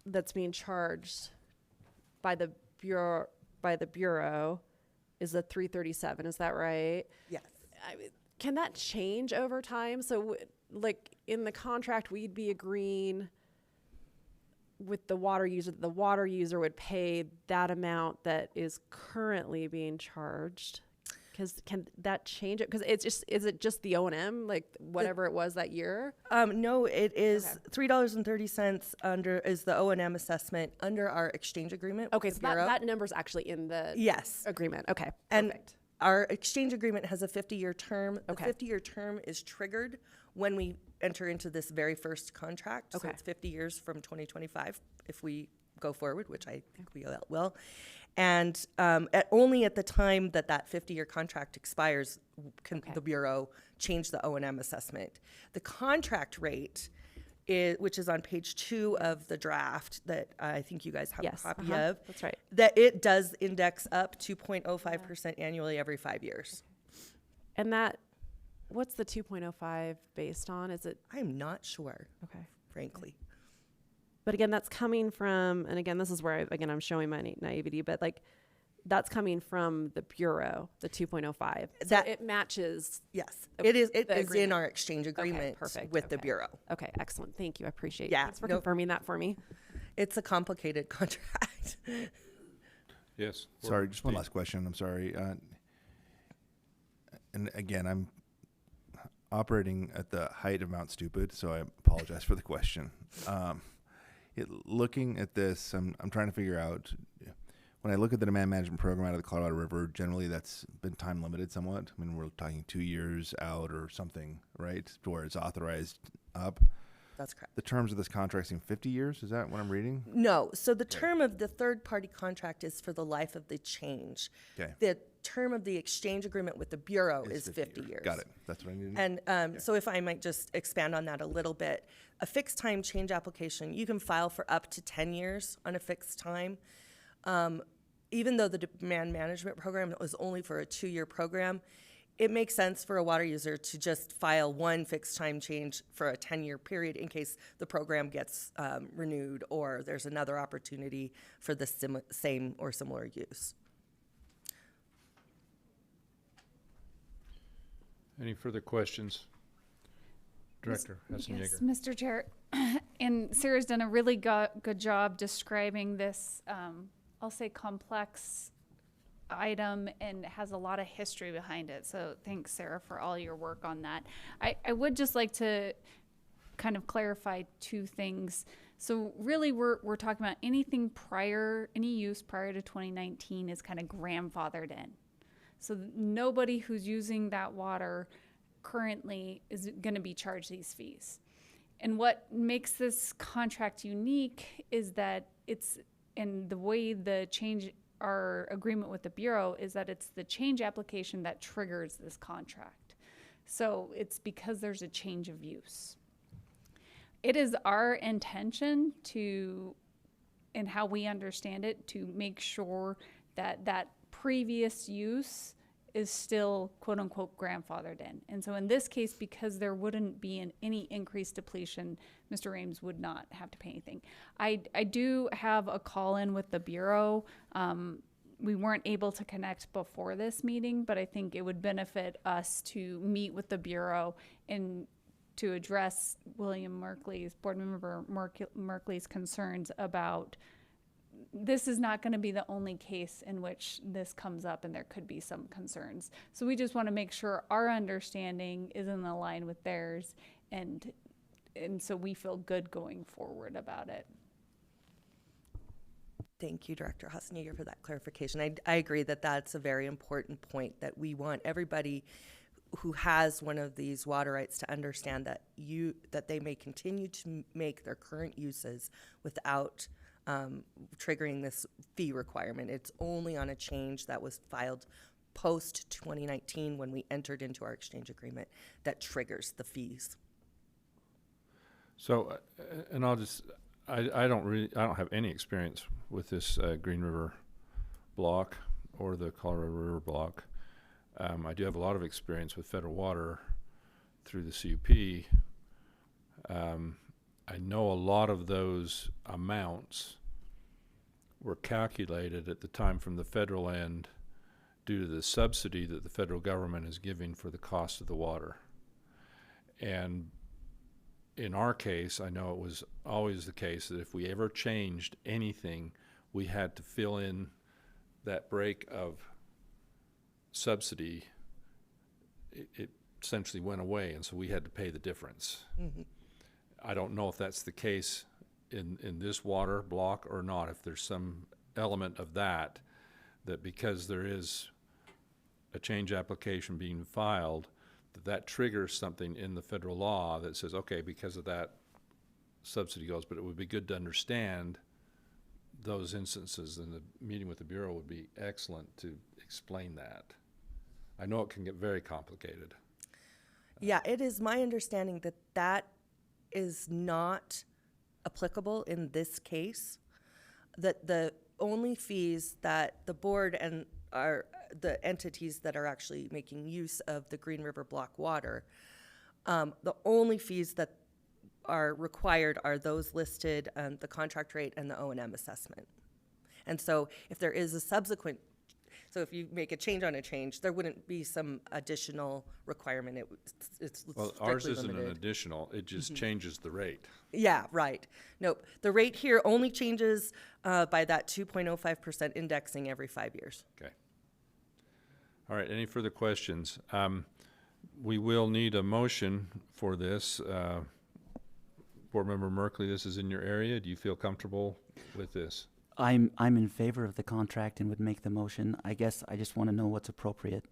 that's being charged by the Bureau is a 337. Is that right? Yes. Can that change over time? So, like in the contract, we'd be agreeing with the water user that the water user would pay that amount that is currently being charged. Because can that change it? Because is it just the O&M, like whatever it was that year? No, it is $3.30 is the O&M assessment under our exchange agreement. Okay, with so the Bureau. that number's actually in the agreement. Okay, and perfect. Our exchange agreement has a 50-year term. Okay. The 50-year term is triggered when we enter into this very first contract. Okay. So it's 50 years from 2025 if we go forward, which I think we will. And only at the time that 50-year contract expires can the Bureau change the O&M assessment. The contract rate, which is on page 2 of the draft that I think you guys have a copy of. That's right. That it does index up 2.05% annually every 5 years. And what's the 2.05 based on? Is it? I'm not sure. Okay. Frankly. But again, that's coming from, and again, this is where I'm showing my naivety, but like that's coming from the Bureau, the 2.05. So it matches. Yes, it is. It is in our exchange agreement with the Okay. Bureau. Okay, excellent. Thank you. I appreciate it. Yeah, Thanks for confirming that for me. It's a complicated contract. Yes. Sorry, just one last question. I'm sorry. And again, I'm operating at the height of Mount Stupid, so I apologize for the question. Looking at this, I'm trying to figure out, when I look at the demand management program out of the Colorado River, generally that's been time limited somewhat. I mean, we're talking 2 years out or something, right, to where it's authorized up. That's correct. The terms of this contract seem 50 years. Is that what I'm reading? No. So the term of the third-party contract is for the life of the change. Okay. The term of the exchange agreement with the Bureau is 50 years. Got it. That's what I needed. And so if I might just expand on that a little bit, a fixed time change application, you can file for up to 10 years on a fixed time. Even though the demand management program was only for a 2-year program, it makes sense for a water user to just file one fixed time change for a 10-year period in case the program gets renewed or there's another opportunity for the same or similar use. Any further questions? Director Hassenjager. Yes, Mr. Chair. And Sarah's done a really good job describing this, I'll say complex item, and has a lot of history behind it. So thanks, Sarah, for all your work on that. I would just like to kind of clarify two things. So really we're talking about anything prior, any use prior to 2019 is kind of grandfathered in. So nobody who's using that water currently is going to be charged these fees. And what makes this contract unique is that it's, and the way the change, our agreement with the Bureau is that it's the change application that triggers this contract. So it's because there's a change of use. It is our intention to, and how we understand it, to make sure that that previous use is still quote unquote grandfathered in. And so in this case, because there wouldn't be any increased depletion, Mr. Ames would not have to pay anything. I do have a call in with the Bureau. We weren't able to connect before this meeting, but I think it would benefit us to meet with the Bureau and to address William Merkley's, Board Member Merkley's concerns about this is not going to be the only case in which this comes up and there could be some concerns. So we just want to make sure our understanding is in line with theirs, and so we feel good going forward about it. Thank you, Director Hassenjager, for that clarification. I agree that that's a very important point, that we want everybody who has one of these water rights to understand that they may continue to make their current uses without triggering this fee requirement. It's only on a change that was filed post 2019 when we entered into our exchange agreement that triggers the fees. So, and I don't have any experience with this Green River block or the Colorado River block. I do have a lot of experience with federal water through the CUP. I know a lot of those amounts were calculated at the time from the federal end due to the subsidy that the federal government is giving for the cost of the water. And in our case, I know it was always the case that if we ever changed anything, we had to fill in that break of subsidy. It essentially went away, and so we had to pay the difference. Mm-hmm. I don't know if that's the case in this water block or not, if there's some element of that because there is a change application being filed, that triggers something in the federal law that says, okay, because of that, subsidy goes. But it would be good to understand those instances, and the meeting with the Bureau would be excellent to explain that. I know it can get very complicated. Yeah, it is my understanding that that is not applicable in this case, that the only fees that the board and the entities that are actually making use of the Green River block water, the only fees that are required are those listed on the contract rate and the O&M assessment. And so if there is a subsequent, so if you make a change on a change, there wouldn't be some additional requirement. It's well, ours isn't an additional, it just changes the rate. Yeah, right. Nope. The rate here only changes by that 2.05% indexing every 5 years. Okay. All right, any further questions? We will need a motion for this. Board Member Merkley, this is in your area. Do you feel comfortable with this? I'm in favor of the contract and would make the motion. I guess I just want to know what's appropriate,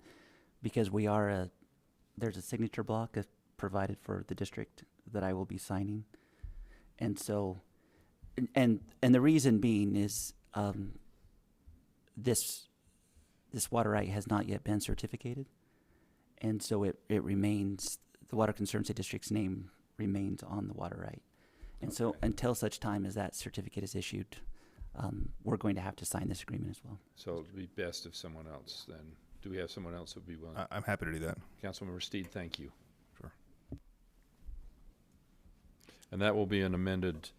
because there's a signature block provided for the district that I will be signing. And so, and the reason being is this water right has not yet been certificated. And so it remains, the Water Conservancy District's name remains on the water right. And so until such time as that certificate is issued, we're going to have to sign this agreement as well. So it would be best if someone else then. Do we have someone else who would be willing? I'm happy to do that. Councilmember Steed, thank you. Sure. And that will be an amended,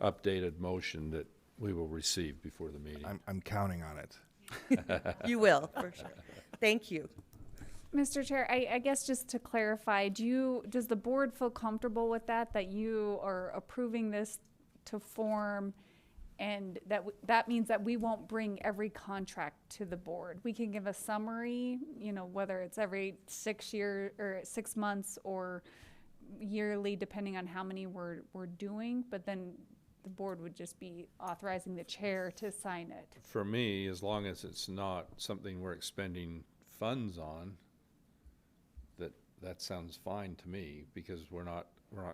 updated motion that we will receive before the meeting. I'm counting on it. You will, for sure. Thank you. Mr. Chair, I guess just to clarify, does the board feel comfortable with that you are approving this to form, and that means that we won't bring every contract to the board? We can give a summary, whether it's every 6 months or yearly, depending on how many we're doing, but then the board would just be authorizing the chair to sign it. For me, as long as it's not something we're expending funds on, that sounds fine to me, because we're not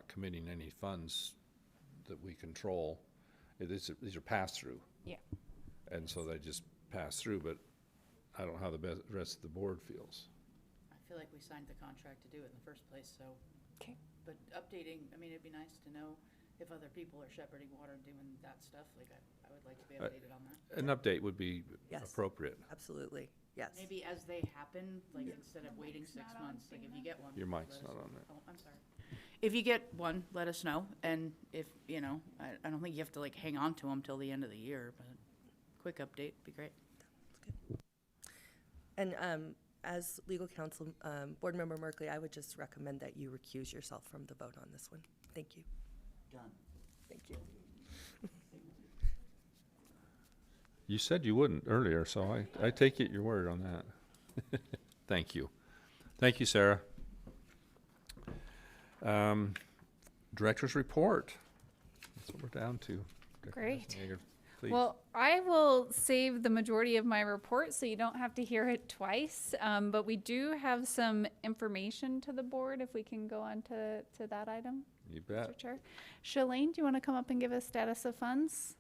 committing any funds that we control. These are pass-through. Yeah. And so they just pass through, but I don't know how the rest of the board feels. I feel like we signed the contract to do it in the first place, so. Okay. But updating, it'd be nice to know if other people are shepherding water and doing that stuff. Like, I would like to be updated on that. An update would be Yes. appropriate. Absolutely, yes. Maybe as they happen, like instead of waiting 6 months, like if you get one. Your mic's let us not know. on there. Oh, I'm sorry. If you get one, let us know. And if, I don't think you have to like hang on to them till the end of the year, but quick update would be great. And as legal counsel, Board Member Merkley, I would just recommend that you recuse yourself from the vote on this one. Thank you. Done. Thank you. You said you wouldn't earlier, so I take it your word on that. Thank you. Thank you, Sarah. Director's report. That's what we're down to. Great. Schwarzenegger, please. Well, I will save the majority of my report so you don't have to hear it twice. But we do have some information to the board if we can go on to that item. You bet. Mr. Chair. Shalane, do you want to come up and give us status of funds?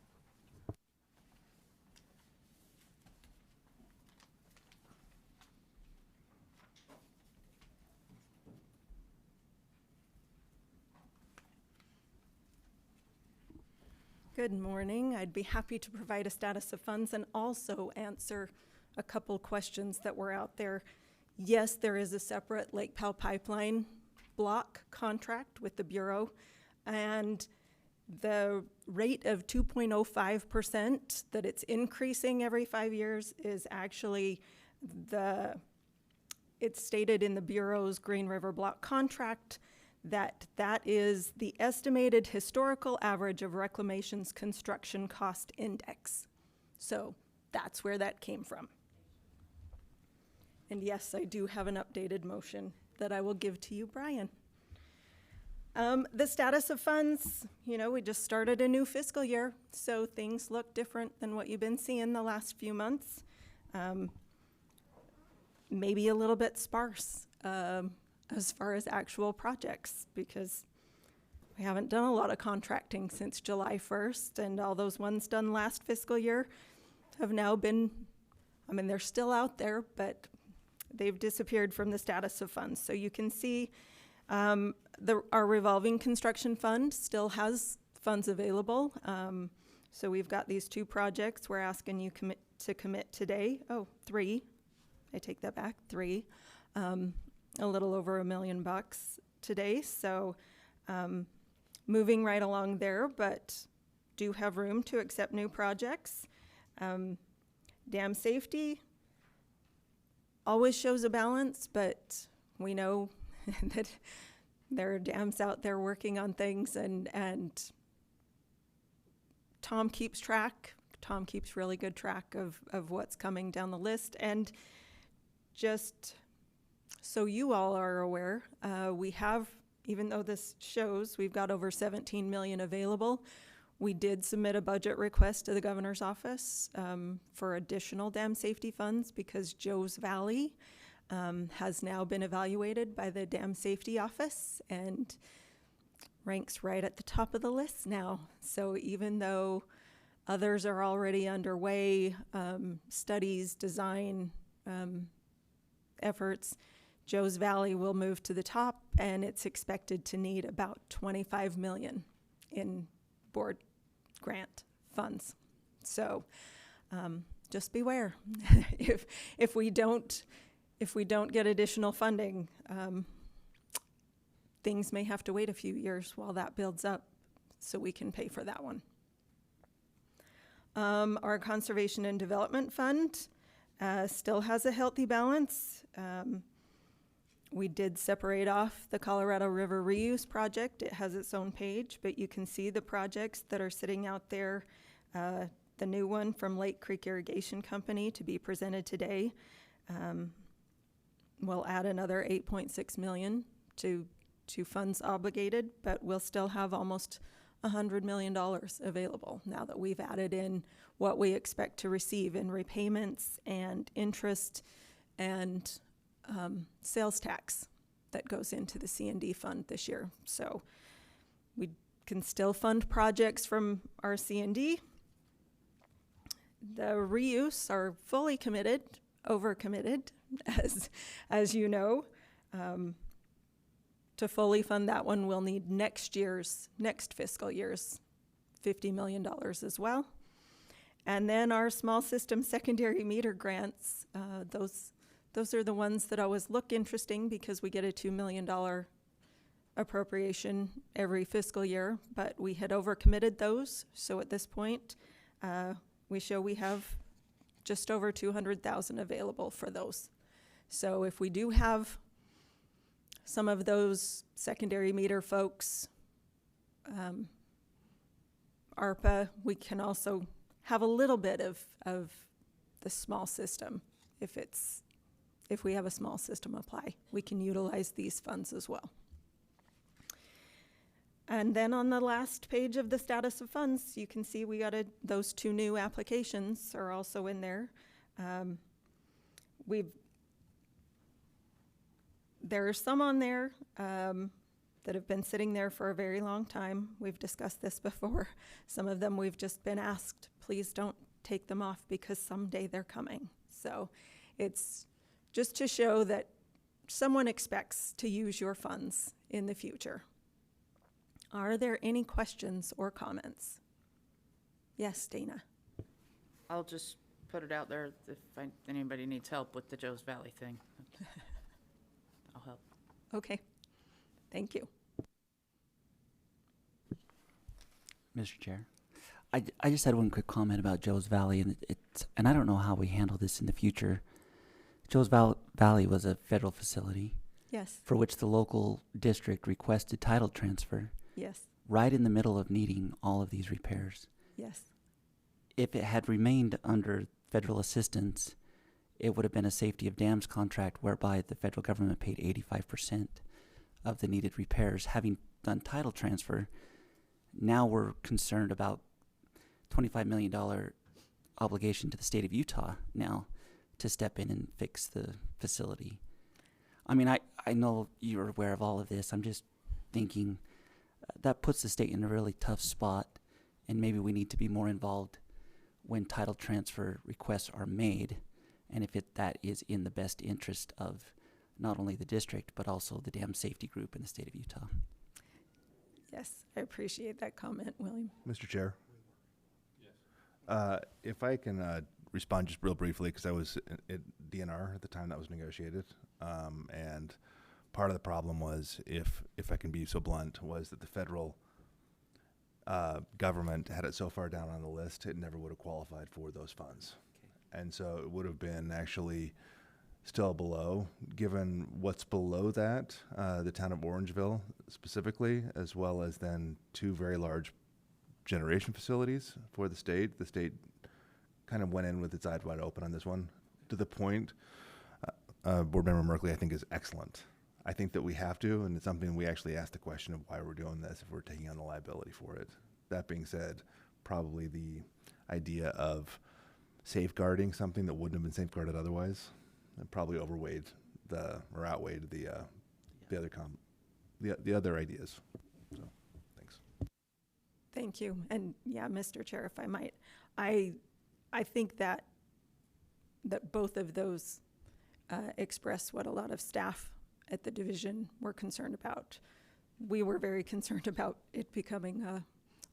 Good morning. I'd be happy to provide a status of funds and also answer a couple questions that were out there. Yes, there is a separate Lake Powell pipeline block contract with the Bureau, and the rate of 2.05% that it's increasing every 5 years is actually it's stated in the Bureau's Green River Block contract that is the estimated historical average of reclamation's construction cost index. So that's where that came from. And yes, I do have an updated motion that I will give to you, Brian. The status of funds, we just started a new fiscal year, so things look different than what you've been seeing the last few months. Maybe a little bit sparse as far as actual projects, because we haven't done a lot of contracting since July 1st, and all those ones done last fiscal year have now been, they're still out there, but they've disappeared from the status of funds. So you can see our revolving construction fund still has funds available. So we've got these 2 projects we're asking you to commit today. Oh, 3. I take that back, 3. A little over $1 million today. So moving right along there, but do have room to accept new projects. Dam safety always shows a balance, but we know that there are dams out there working on things, and Tom keeps track. Tom keeps really good track of what's coming down the list. And just so you all are aware, we have, even though this shows we've got over 17 million available, we did submit a budget request to the governor's office for additional dam safety funds, because Joe's Valley has now been evaluated by the Dam Safety Office and ranks right at the top of the list now. So even though others are already underway, studies, design efforts, Joe's Valley will move to the top, and it's expected to need about 25 million in board grant funds. So just beware. if we don't get additional funding, things may have to wait a few years while that builds up so we can pay for that one. Our Conservation and Development Fund still has a healthy balance. We did separate off the Colorado River Reuse Project. It has its own page, but you can see the projects that are sitting out there. The new one from Lake Creek Irrigation Company to be presented today. We'll add another 8.6 million to funds obligated, but we'll still have almost $100 million available now that we've added in what we expect to receive in repayments and interest and sales tax that goes into the C&D fund this year. So we can still fund projects from our C&D. The reuse are fully committed, overcommitted, as you know. To fully fund that one, we'll need next fiscal year's $50 million as well. And then our small system secondary meter grants, those are the ones that always look interesting because we get a $2 million appropriation every fiscal year, but we had overcommitted those. So at this point, we show we have just over 200,000 available for those. So if we do have some of those secondary meter folks, ARPA, we can also have a little bit of the small system. If we have a small system apply, we can utilize these funds as well. And then on the last page of the status of funds, you can see we got those 2 new applications are also in there. There are some on there that have been sitting there for a very long time. We've discussed this before. Some of them we've just been asked, please don't take them off because someday they're coming. So it's just to show that someone expects to use your funds in the future. Are there any questions or comments? Yes, Dana. I'll just put it out there if anybody needs help with the Joes Valley thing. I'll help. Okay, thank you. Mr. Chair, I just had one quick comment about Joes Valley, and I don't know how we handle this in the future. Joes Valley was a federal facility. Yes. For which the local district requested title transfer. Yes. Right in the middle of needing all of these repairs. Yes. If it had remained under federal assistance, it would have been a safety of dams contract whereby the federal government paid 85% of the needed repairs. Having done title transfer, now we're concerned about $25 million obligation to the state of Utah now to step in and fix the facility. I mean, I know you're aware of all of this. I'm just thinking that puts the state in a really tough spot, and maybe we need to be more involved when title transfer requests are made, and if that is in the best interest of not only the district, but also the dam safety group in the state of Utah. Yes, I appreciate that comment, William. Mr. Chair? Yes. If I can respond just real briefly, because I was at DNR at the time that was negotiated, and part of the problem was, if I can be so blunt, was that the federal government had it so far down on the list, it never would have qualified for those funds. Okay. And so it would have been actually still below, given what's below that, the town of Orangeville specifically, as well as then 2 very large generation facilities for the state. The state kind of went in with its eyes wide open on this one, to the point, Board Member Merkley, I think, is excellent. I think that we have to, and it's something we actually asked the question of why we're doing this if we're taking on the liability for it. That being said, probably the idea of safeguarding something that wouldn't have been safeguarded otherwise, it probably outweighed the other ideas. So, thanks. Thank you. And yeah, Mr. Chair, if I might, I think that both of those express what a lot of staff at the division were concerned about. We were very concerned about it becoming a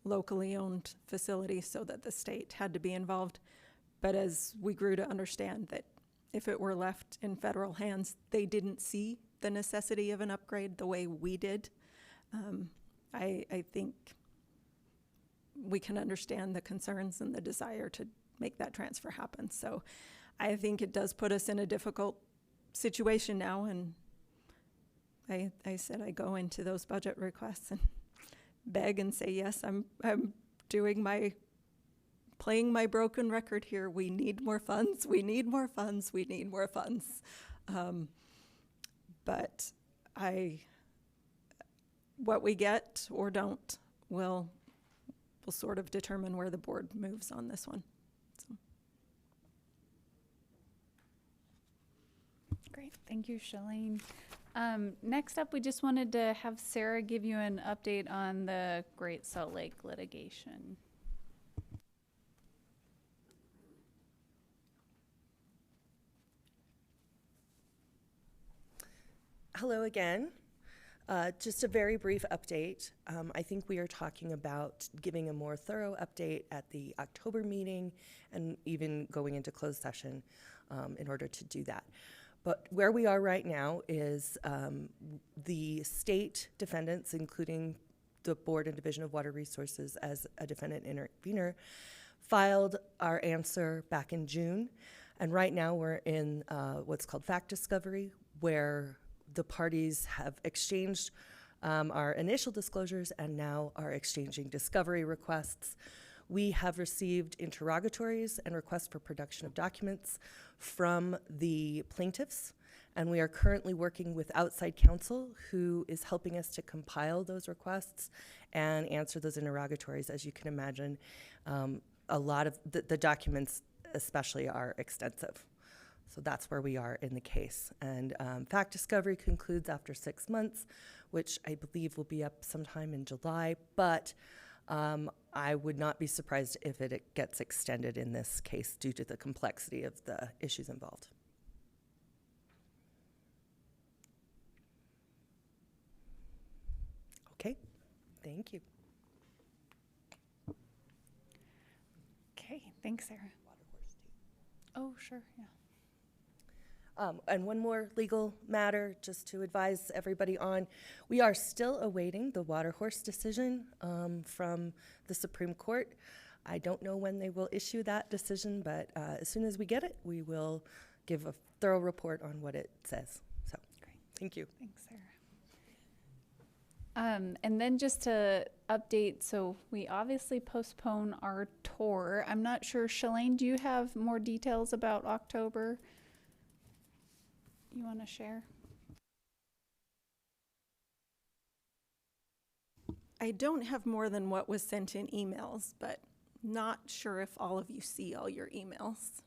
locally owned facility so that the state had to be involved. But as we grew to understand that if it were left in federal hands, they didn't see the necessity of an upgrade the way we did. I think we can understand the concerns and the desire to make that transfer happen. So I think it does put us in a difficult situation now, and I said I go into those budget requests and beg and say, yes, I'm playing my broken record here. We need more funds. We need more funds. We need more funds. But what we get or don't will sort of determine where the board moves on this one. So. Great, thank you, Shalane. Next up, we just wanted to have Sarah give you an update on the Great Salt Lake litigation. Hello again. Just a very brief update. I think we are talking about giving a more thorough update at the October meeting and even going into closed session in order to do that. But where we are right now is the state defendants, including the Board and Division of Water Resources as a defendant intervener, filed our answer back in June. And right now we're in what's called fact discovery, where the parties have exchanged our initial disclosures and now are exchanging discovery requests. We have received interrogatories and requests for production of documents from the plaintiffs, and we are currently working with outside counsel who is helping us to compile those requests and answer those interrogatories. As you can imagine, a lot of the documents especially are extensive. So that's where we are in the case. And fact discovery concludes after 6 months, which I believe will be up sometime in July, but I would not be surprised if it gets extended in this case due to the complexity of the issues involved. Okay, thank you. Okay, thanks, Sarah. Oh, sure, yeah. And one more legal matter, just to advise everybody on. We are still awaiting the Waterhorse decision from the Supreme Court. I don't know when they will issue that decision, but as soon as we get it, we will give a thorough report on what it says. So, great. Thank you. Thanks, Sarah. And then just to update, so we obviously postpone our tour. I'm not sure, Shalane, do you have more details about October you want to share? I don't have more than what was sent in emails, but not sure if all of you see all your emails.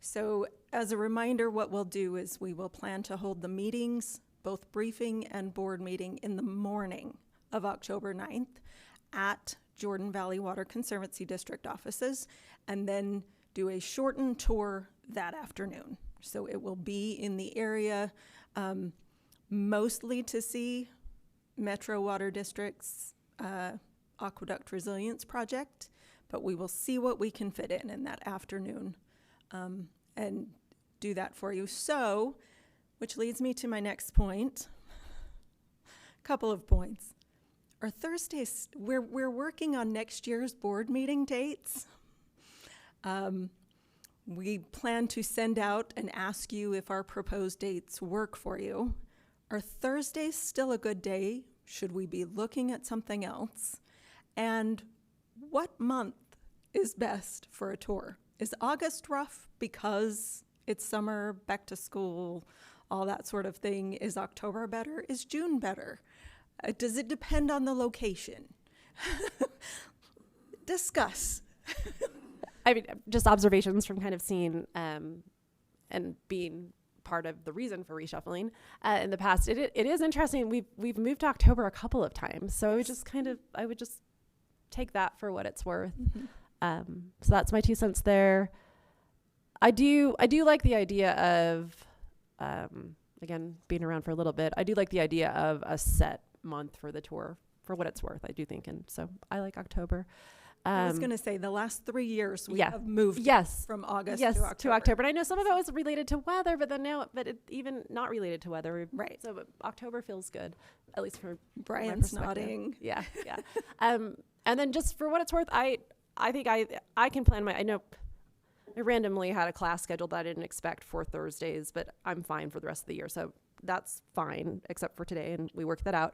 So as a reminder, what we'll do is we will plan to hold the meetings, both briefing and board meeting, in the morning of October 9th at Jordan Valley Water Conservancy District offices, and then do a shortened tour that afternoon. So it will be in the area, mostly to see Metro Water District's Aqueduct Resilience Project, but we will see what we can fit in that afternoon and do that for you. So, which leads me to my next point. A couple of points. Our Thursdays, we're working on next year's board meeting dates. We plan to send out and ask you if our proposed dates work for you. Are Thursdays still a good day? Should we be looking at something else? And what month is best for a tour? Is August rough because it's summer, back to school, all that sort of thing? Is October better? Is June better? Does it depend on the location? Discuss. I mean, just observations from kind of seeing and being part of the reason for reshuffling in the past. It is interesting. We've moved to October a couple of times, so I would just take that for what it's worth. Mm-hmm. So that's my 2 cents there. I do like the idea of again, being around for a little bit. I do like the idea of a set month for the tour for what it's worth. I do think, and so I like October. I was going to say the last 3 years we have moved from August to October. And I know some of it was related to weather, but then now, even not related to weather. Right. So October feels good, at least for Brian's nodding. Yeah. Yeah. And then just for what it's worth, I think I can plan I know I randomly had a class scheduled that I didn't expect for Thursdays, but I'm fine for the rest of the year. So that's fine, except for today, and we worked that out.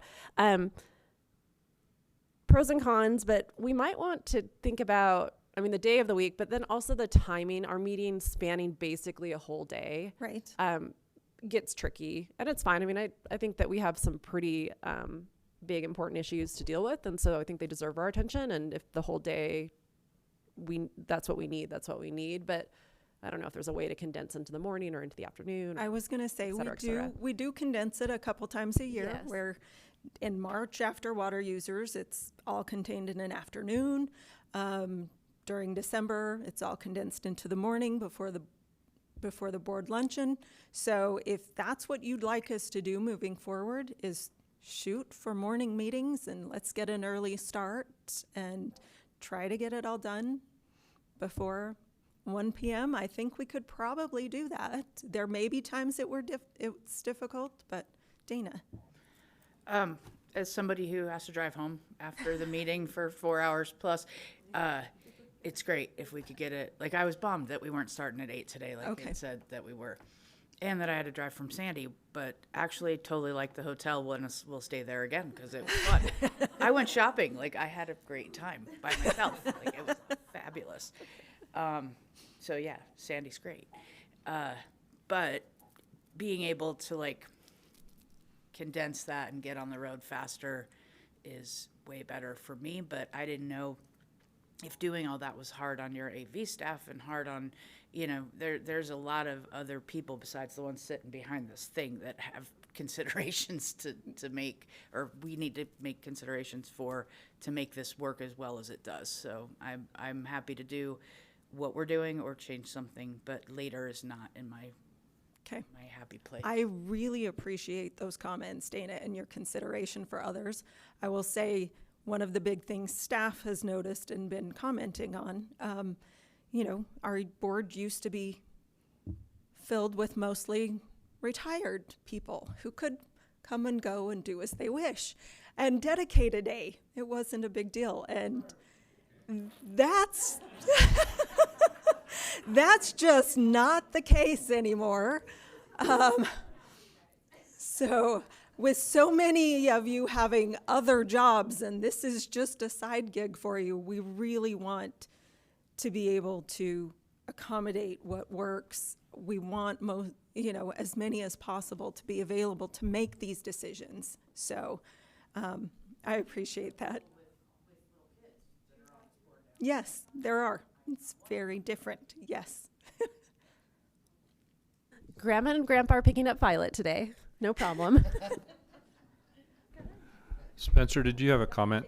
Pros and cons, but we might want to think about, I mean, the day of the week, but then also the timing. Our meeting spanning basically a whole day. Right. Gets tricky, and it's fine. I mean, I think that we have some pretty big, important issues to deal with, and so I think they deserve our attention. And if the whole day, that's what we need. But I don't know if there's a way to condense into the morning or into the afternoon. I was going to say, et cetera, et cetera. we do condense it a couple times a year, Yes. where in March after water users, it's all contained in an afternoon. During December, it's all condensed into the morning before the board luncheon. So if that's what you'd like us to do moving forward, is shoot for morning meetings, and let's get an early start and try to get it all done before 1 p.m. I think we could probably do that. There may be times that it's difficult, but Dana. As somebody who has to drive home after the meeting for 4 hours plus, it's great if we could get it. Like, I was bummed that we weren't starting at 8 today, like Okay. it said that we were, and that I had to drive from Sandy. But actually, totally like the hotel. We'll stay there again because it was fun. I went shopping. Like, I had a great time by myself. Like, it was fabulous. So yeah, Sandy's great. But being able to like condense that and get on the road faster is way better for me. But I didn't know if doing all that was hard on your AV staff and hard on, there's a lot of other people besides the ones sitting behind this thing that have considerations to make, or we need to make considerations for, to make this work as well as it does. So I'm happy to do what we're doing or change something, but later is not in my happy place. I really appreciate those comments, Dana, and your consideration for others. I will say one of the big things staff has noticed and been commenting on, our board used to be filled with mostly retired people who could come and go and do as they wish and dedicate a day. It wasn't a big deal. And that's that's just not the case anymore. So with so many of you having other jobs and this is just a side gig for you, we really want to be able to accommodate what works. We want as many as possible to be available to make these decisions. So I appreciate that. Yes, there are. It's very different. Yes. Grandma and Grandpa are picking up Violet today. No problem. Spencer, did you have a comment?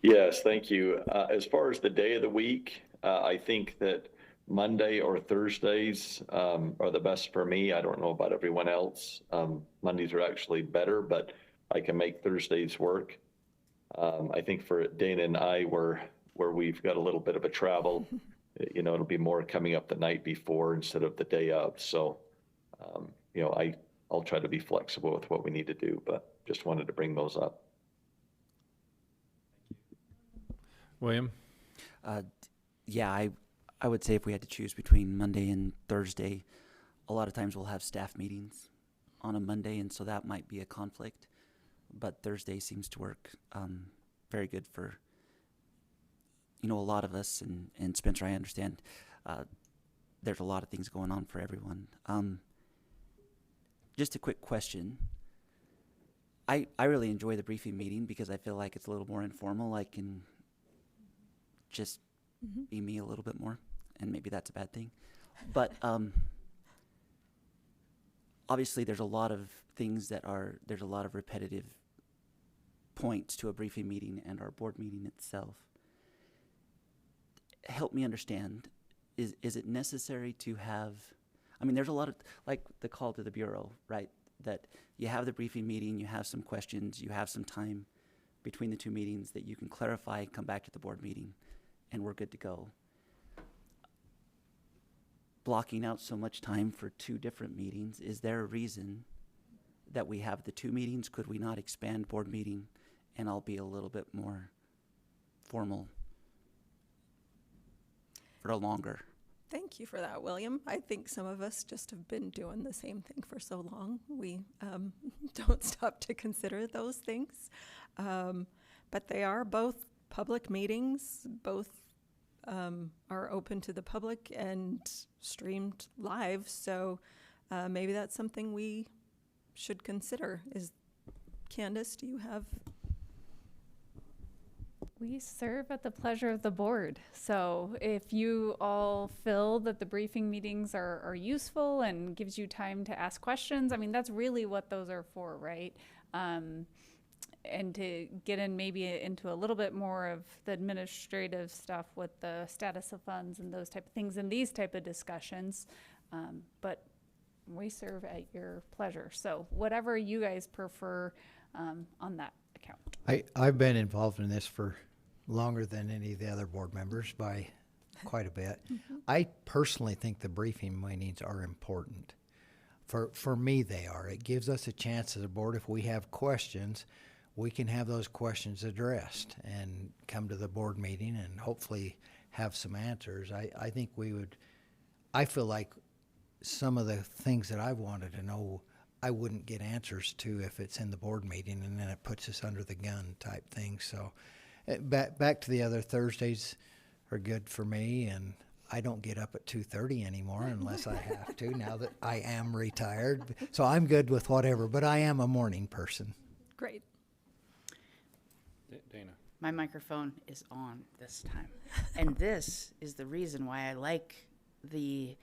Yes, thank you. As far as the day of the week, I think that Monday or Thursdays are the best for me. I don't know about everyone else. Mondays are actually better, but I can make Thursdays work. I think for Dana and I, where we've got a little bit of a travel, it'll be more coming up the night before instead of the day of. So, I'll try to be flexible with what we need to do, but just wanted to bring those up. William? I would say if we had to choose between Monday and Thursday, a lot of times we'll have staff meetings on a Monday, and so that might be a conflict. But Thursday seems to work very good for, a lot of us. And Spencer, I understand there's a lot of things going on for everyone. Just a quick question. I really enjoy the briefing meeting because I feel like it's a little more informal. I can just be me a little bit more, and maybe that's a bad thing. But obviously there's a lot of things there's a lot of repetitive points to a briefing meeting and our board meeting itself. Help me understand, is it necessary to have, there's a lot of, like the call to the Bureau, right? That you have the briefing meeting, you have some questions, you have some time between the two meetings that you can clarify, come back to the board meeting, and we're good to go. Blocking out so much time for two different meetings, is there a reason that we have the two meetings? Could we not expand board meeting and I'll be a little bit more formal for a longer Thank you for that, William. I think some of us just have been doing the same thing for so long. We don't stop to consider those things. But they are both public meetings, both are open to the public and streamed live. So maybe that's something we should consider. Candace, do you have? We serve at the pleasure of the board. So if you all feel that the briefing meetings are useful and gives you time to ask questions, I mean, that's really what those are for, right? And to get in maybe into a little bit more of the administrative stuff with the status of funds and those type of things and these type of discussions. But we serve at your pleasure. So whatever you guys prefer on that account. I've been involved in this for longer than any of the other board members by quite a bit. I personally think the briefing meetings are important. For me, they are. It gives us a chance as a board, if we have questions, we can have those questions addressed and come to the board meeting and hopefully have some answers. I think I feel like some of the things that I've wanted to know, I wouldn't get answers to if it's in the board meeting, and then it puts us under the gun type thing. So back to the other Thursdays are good for me, and I don't get up at 2:30 anymore unless I have to now that I am retired. So I'm good with whatever, but I am a morning person. Great. Dana. My microphone is on this time. And this is the reason why I like the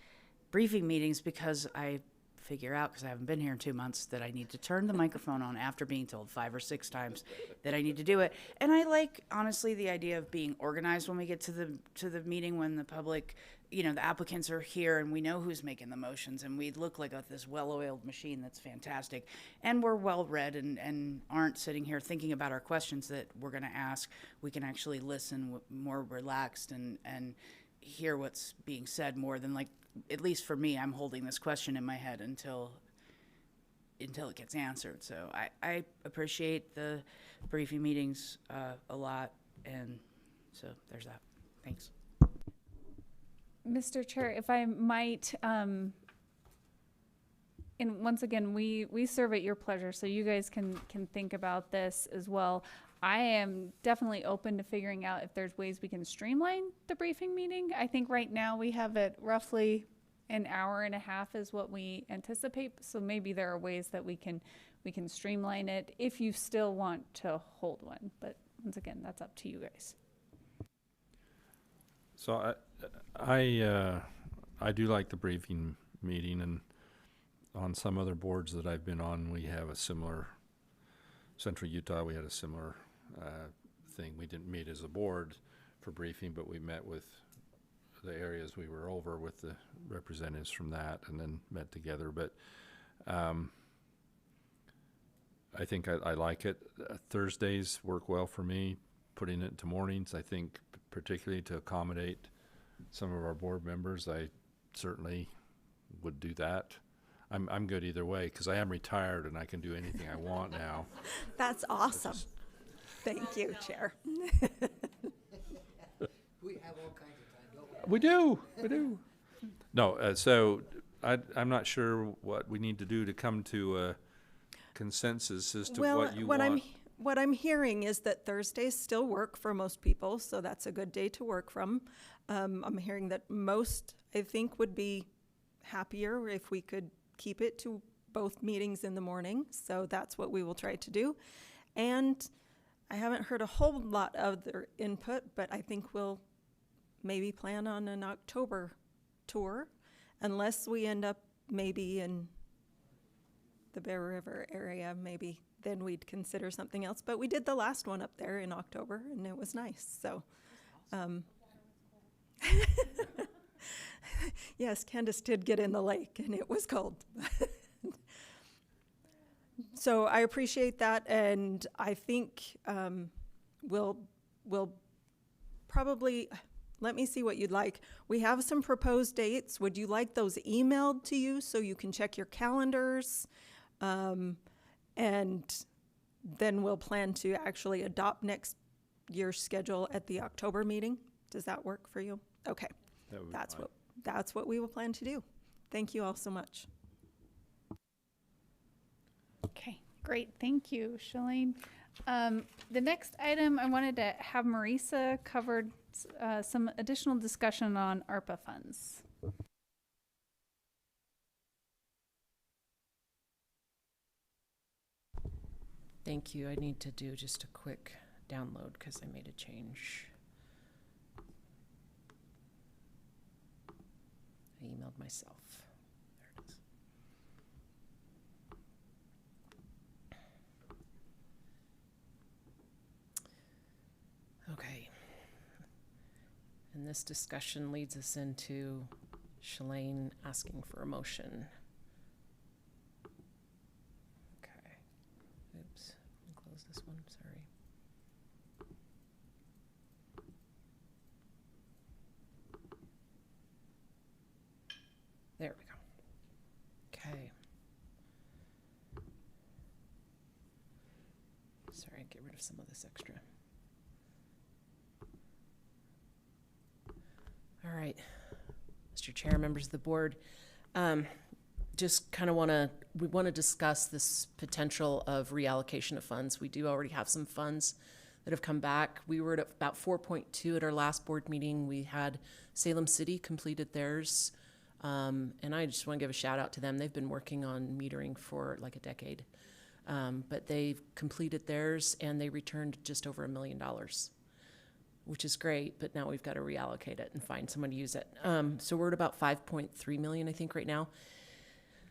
briefing meetings, because I figure out, because I haven't been here in 2 months, that I need to turn the microphone on after being told 5 or 6 times that I need to do it. And I like, honestly, the idea of being organized when we get to the meeting, when the public, the applicants are here and we know who's making the motions, and we look like this well-oiled machine that's fantastic. And we're well-read and aren't sitting here thinking about our questions that we're going to ask. We can actually listen more relaxed and hear what's being said more than, like, at least for me, I'm holding this question in my head until it gets answered. So I appreciate the briefing meetings a lot, and so there's that. Thanks. Mr. Chair, if I might, and once again, we serve at your pleasure, so you guys can think about this as well. I am definitely open to figuring out if there's ways we can streamline the briefing meeting. I think right now we have it roughly an hour and a half is what we anticipate. So maybe there are ways that we can streamline it if you still want to hold one. But once again, that's up to you guys. So I do like the briefing meeting, and on some other boards that I've been on, we have a similar, Central Utah, we had a similar thing. We didn't meet as a board for briefing, but we met with the areas we were over with the representatives from that, and then met together. But I think I like it. Thursdays work well for me, putting it into mornings. I think particularly to accommodate some of our board members, I certainly would do that. I'm good either way, because I am retired and I can do anything I want now. That's awesome. Thank you, Chair. We have all kinds of time, don't We do. No, so I'm not sure what we need to do to come to a consensus as to what you want. What I'm hearing is that Thursdays still work for most people, so that's a good day to work from. I'm hearing that most, I think, would be happier if we could keep it to both meetings in the morning, so that's what we will try to do. And I haven't heard a whole lot of their input, but I think we'll maybe plan on an October tour, unless we end up maybe in the Bear River area, maybe then we'd consider something else. But we did the last one up there in October, and it was nice. So, yes, Candace did get in the lake, and it was cold. So I appreciate that, and I think we'll probably, let me see what you'd like. We have some proposed dates. Would you like those emailed to you so you can check your calendars? And then we'll plan to actually adopt next year's schedule at the October meeting. Does that work for you? Okay, that's that's what we will plan to do. Thank you all so much. Okay, great. Thank you, Shalane. The next item, I wanted to have Marisa covered some additional discussion on ARPA funds. Thank you. I need to do just a quick download because I made a change. I emailed myself. There it is. Okay. And this discussion leads us into Shalane asking for a motion. Okay. Oops. Let me close this one. Sorry. There we go. Okay. Sorry, get rid of some of this extra. All right, Mr. Chair, members of the board, just kind of we want to discuss this potential of reallocation of funds. We do already have some funds that have come back. We were at about 4.2 at our last board meeting. We had Salem City completed theirs. And I just want to give a shout out to them. They've been working on metering for like a decade. But they've completed theirs and they returned just over $1 million, which is great, but now we've got to reallocate it and find someone to use it. So we're at about 5.3 million, I think, right now.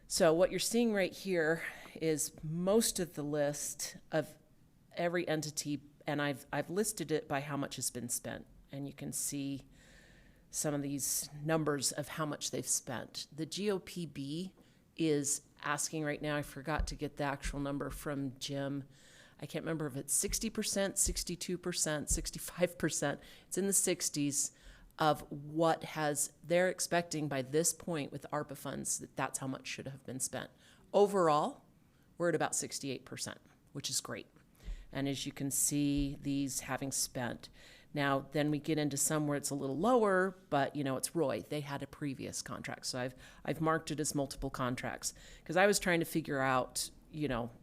So what you're seeing right here is most of the list of every entity, and I've listed it by how much has been spent. And you can see some of these numbers of how much they've spent. The GOPB is asking right now, I forgot to get the actual number from Jim. I can't remember if it's 60%, 62%, 65%. It's in the 60s of what they're expecting by this point with ARPA funds, that's how much should have been spent. Overall, we're at about 68%, which is great. And as you can see, these having spent. Now, then we get into some where it's a little lower, but it's Roy. They had a previous contract. So I've marked it as multiple contracts because I was trying to figure out,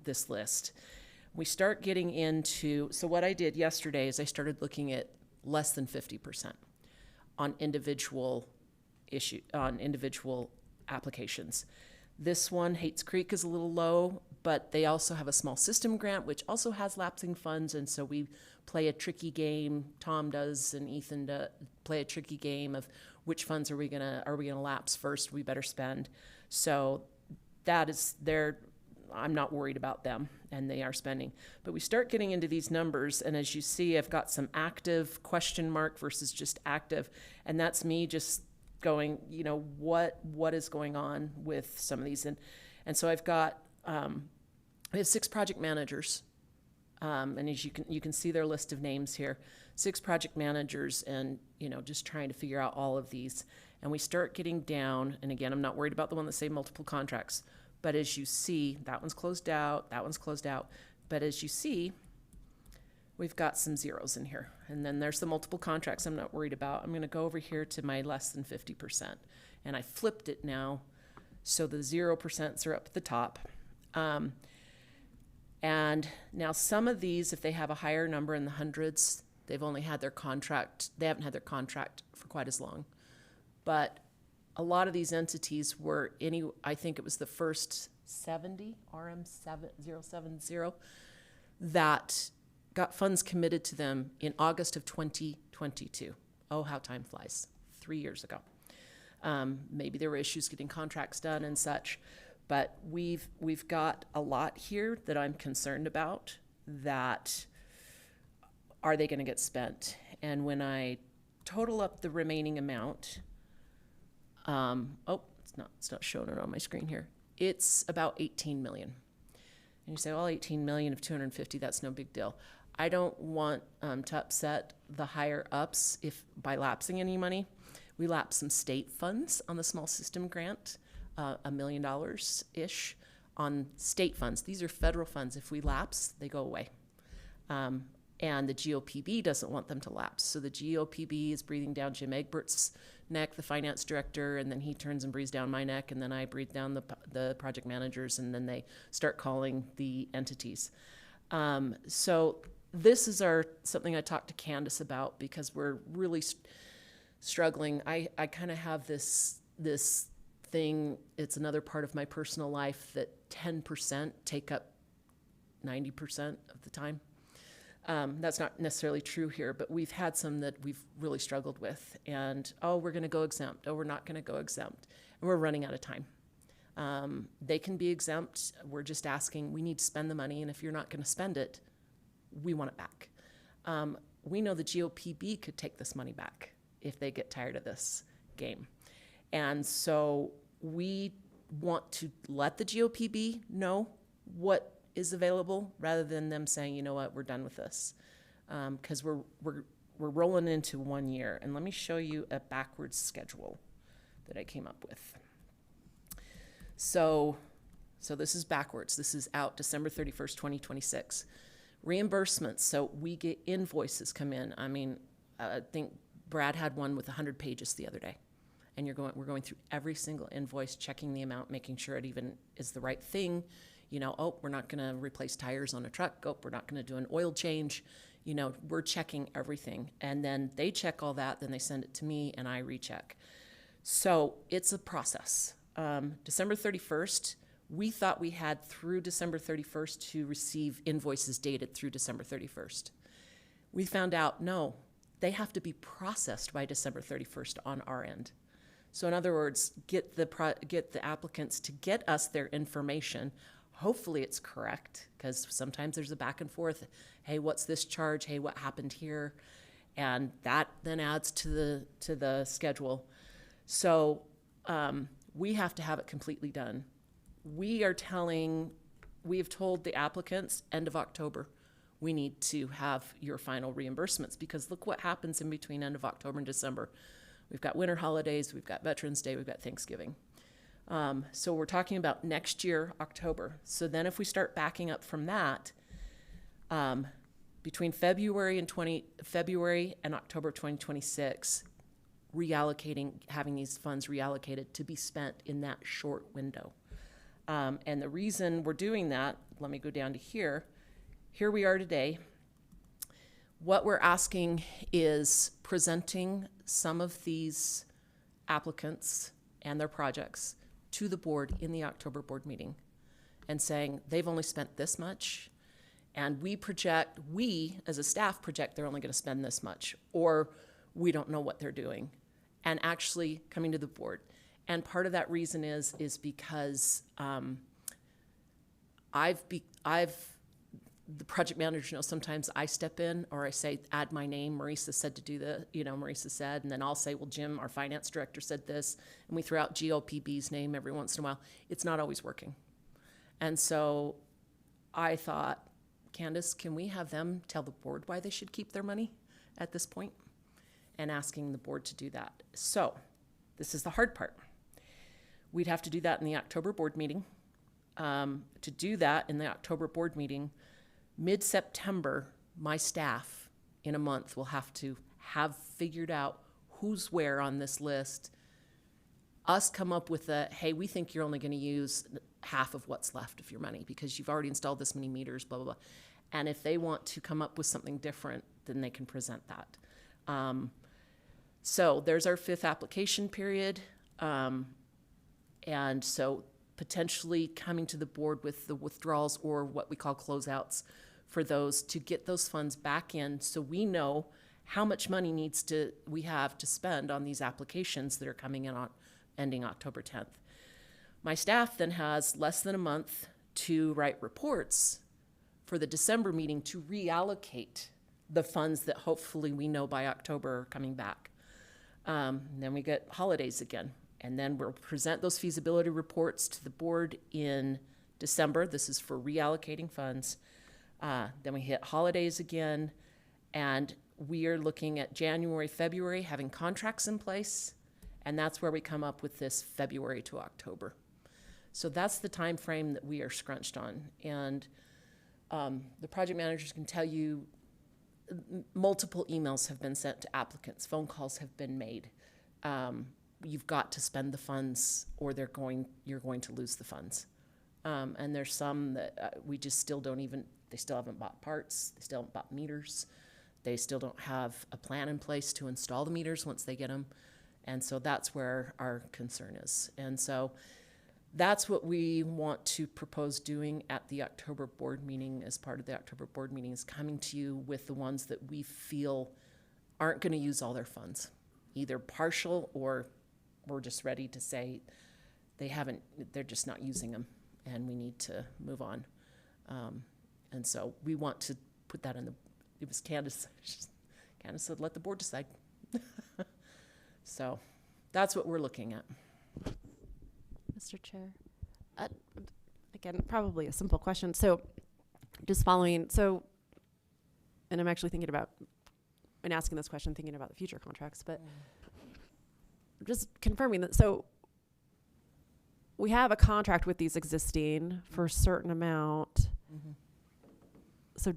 this list. We start getting into, so what I did yesterday is I started looking at less than 50% on individual applications. This one, Hates Creek, is a little low, but they also have a small system grant, which also has lapsing funds, and so we play a tricky game. Tom does, and Ethan play a tricky game of which funds are we gonna lapse first? We better spend. So that is I'm not worried about them, and they are spending. But we start getting into these numbers, and as you see, I've got some active question mark versus just active, and that's me just going, what is going on with some of these, and so I've got we have 6 project managers, and as you can see their list of names here, 6 project managers, and just trying to figure out all of these, and we start getting down, and again, I'm not worried about the one that say multiple contracts, but as you see, that one's closed out, but as you see, we've got some zeros in here. And then there's the multiple contracts I'm not worried about. I'm going to go over here to my less than 50%. And I flipped it now, so the 0% are up at the top. And now some of these, if they have a higher number in the hundreds, they haven't had their contract for quite as long. But a lot of these entities were I think it was the first 70, RM7070, that got funds committed to them in August of 2022. Oh, how time flies. 3 years ago. Maybe there were issues getting contracts done and such, but we've got a lot here that I'm concerned about that are they going to get spent? And when I total up the remaining amount, it's not showing it on my screen here. It's about 18 million. And you say, well, 18 million of 250, that's no big deal. I don't want to upset the higher ups by lapsing any money. We lapsed some state funds on the small system grant, $1 million-ish on state funds. These are federal funds. If we lapse, they go away. And the GOPB doesn't want them to lapse. So the GOPB is breathing down Jim Egbert's neck, the finance director, and then he turns and breathes down my neck, and then I breathe down the project managers, and then they start calling the entities. So this is something I talked to Candace about, because we're really struggling. I kind of have this thing, it's another part of my personal life, that 10% take up 90% of the time. That's not necessarily true here, but we've had some that we've really struggled with. And, oh, we're going to go exempt. Oh, we're not going to go exempt. And we're running out of time. They can be exempt. We're just asking, we need to spend the money, and if you're not going to spend it, we want it back. We know the GOPB could take this money back if they get tired of this game. And so we want to let the GOPB know what is available, rather than them saying, you know what, we're done with this. Because we're rolling into 1 year. And let me show you a backwards schedule that I came up with. So this is backwards. This is out December 31st, 2026. Reimbursements, so we get invoices come in. I mean, I think Brad had one with 100 pages the other day. And we're going through every single invoice, checking the amount, making sure it even is the right thing. You know, oh, we're not going to replace tires on a truck. Oh, we're not going to do an oil change. You know, we're checking everything. And then they check all that, then they send it to me, and I recheck. So it's a process. December 31st, we thought we had through December 31st to receive invoices dated through December 31st. We found out, no, they have to be processed by December 31st on our end. So in other words, get the applicants to get us their information. Hopefully it's correct, because sometimes there's a back and forth. Hey, what's this charge? Hey, what happened here? And that then adds to the schedule. So we have to have it completely done. We have told the applicants end of October, we need to have your final reimbursements, because look what happens in between end of October and December. We've got winter holidays, we've got Veterans Day, we've got Thanksgiving. So we're talking about next year, October. So then if we start backing up from that, between February and October 2026, having these funds reallocated to be spent in that short window. And the reason we're doing that, let me go down to here. Here we are today. What we're asking is presenting some of these applicants and their projects to the board in the October board meeting, and saying they've only spent this much, and we as a staff project they're only going to spend this much, or we don't know what they're doing, and actually coming to the board. And part of that reason is because the project managers know sometimes I step in, or I say, add my name, Marisa said to do Marisa said, and then I'll say, well, Jim, our finance director, said this, and we throw out GOPB's name every once in a while. It's not always working. And so I thought, Candace, can we have them tell the board why they should keep their money at this point? And asking the board to do that. So this is the hard part. We'd have to do that in the October board meeting. To do that in the October board meeting, mid-September, my staff in a month will have to have figured out who's where on this list, us come up with hey, we think you're only going to use half of what's left of your money because you've already installed this many meters, blah, blah, blah. And if they want to come up with something different, then they can present that. So there's our 5th application period. And so potentially coming to the board with the withdrawals, or what we call closeouts, for those to get those funds back in, so we know how much money we have to spend on these applications that are coming in on ending October 10th. My staff then has less than a month to write reports for the December meeting to reallocate the funds that hopefully we know by October are coming back. Then we get holidays again. And then we'll present those feasibility reports to the board in December. This is for reallocating funds. Then we hit holidays again. And we are looking at January, February, having contracts in place. And that's where we come up with this February to October. So that's the time frame that we are scrunched on. And the project managers can tell you multiple emails have been sent to applicants. Phone calls have been made. you've got to spend the funds or you're going to lose the funds. And there's some that we just still don't even, they still haven't bought parts, they still haven't bought meters, they still don't have a plan in place to install the meters once they get them. And so that's where our concern is. And so that's what we want to propose doing at the October board meeting. As part of the October board meeting, is coming to you with the ones that we feel aren't going to use all their funds, either partial or we're just ready to say they're just not using them and we need to move on. And so we want to put that it was Candace. Candace said, let the board decide. So that's what we're looking at. Mr. Chair, again, probably a simple question. So just following, and I'm actually thinking about, in asking this question, thinking about the future contracts, but just confirming that, so we have a contract with these existing for a certain amount. Mm-hmm. So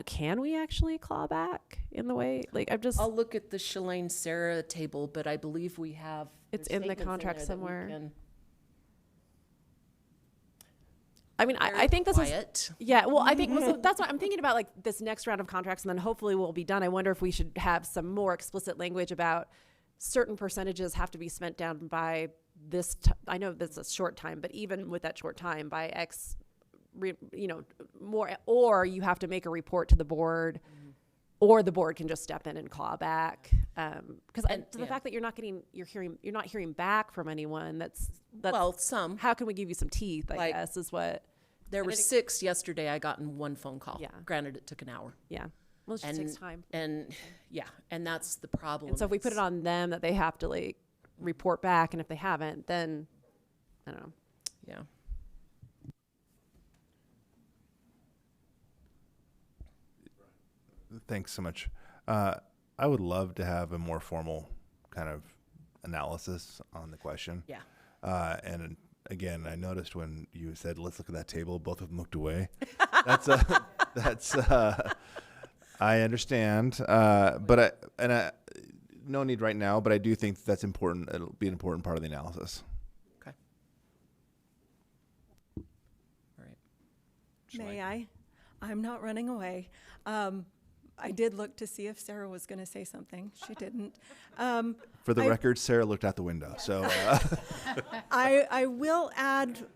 can we actually claw back in the way, like I'll look at the Shalane Sarah table, but I believe we have. It's in the contract somewhere. I mean, Very I think this quiet. yeah, well, I think so that's what I'm thinking about, like this next round of contracts, and then hopefully we'll be done. I wonder if we should have some more explicit language about certain percentages have to be spent down by this. I know that's a short time, but even with that short time, by X, more, or you have to make a report to the board, or the board can just step in and claw back. Because the fact that you're not hearing back from anyone, that's well, some. How can we give you some teeth? I guess is what. There were 6 yesterday. I got in one phone call. Yeah. Granted, it took an hour. Yeah. Well, it just takes time. And and that's the problem. And so if we put it on them that they have to report back, and if they haven't, then I don't know. Yeah. Thanks so much. I would love to have a more formal kind of analysis on the question. Yeah. And again, I noticed when you said, let's look at that table, both of them looked away. I understand. No need right now, but I do think that's important. It'll be an important part of the analysis. Okay. All right. May I? I'm not running away. I did look to see if Sarah was going to say something. She didn't. For the record, Sarah looked out the window. So I will add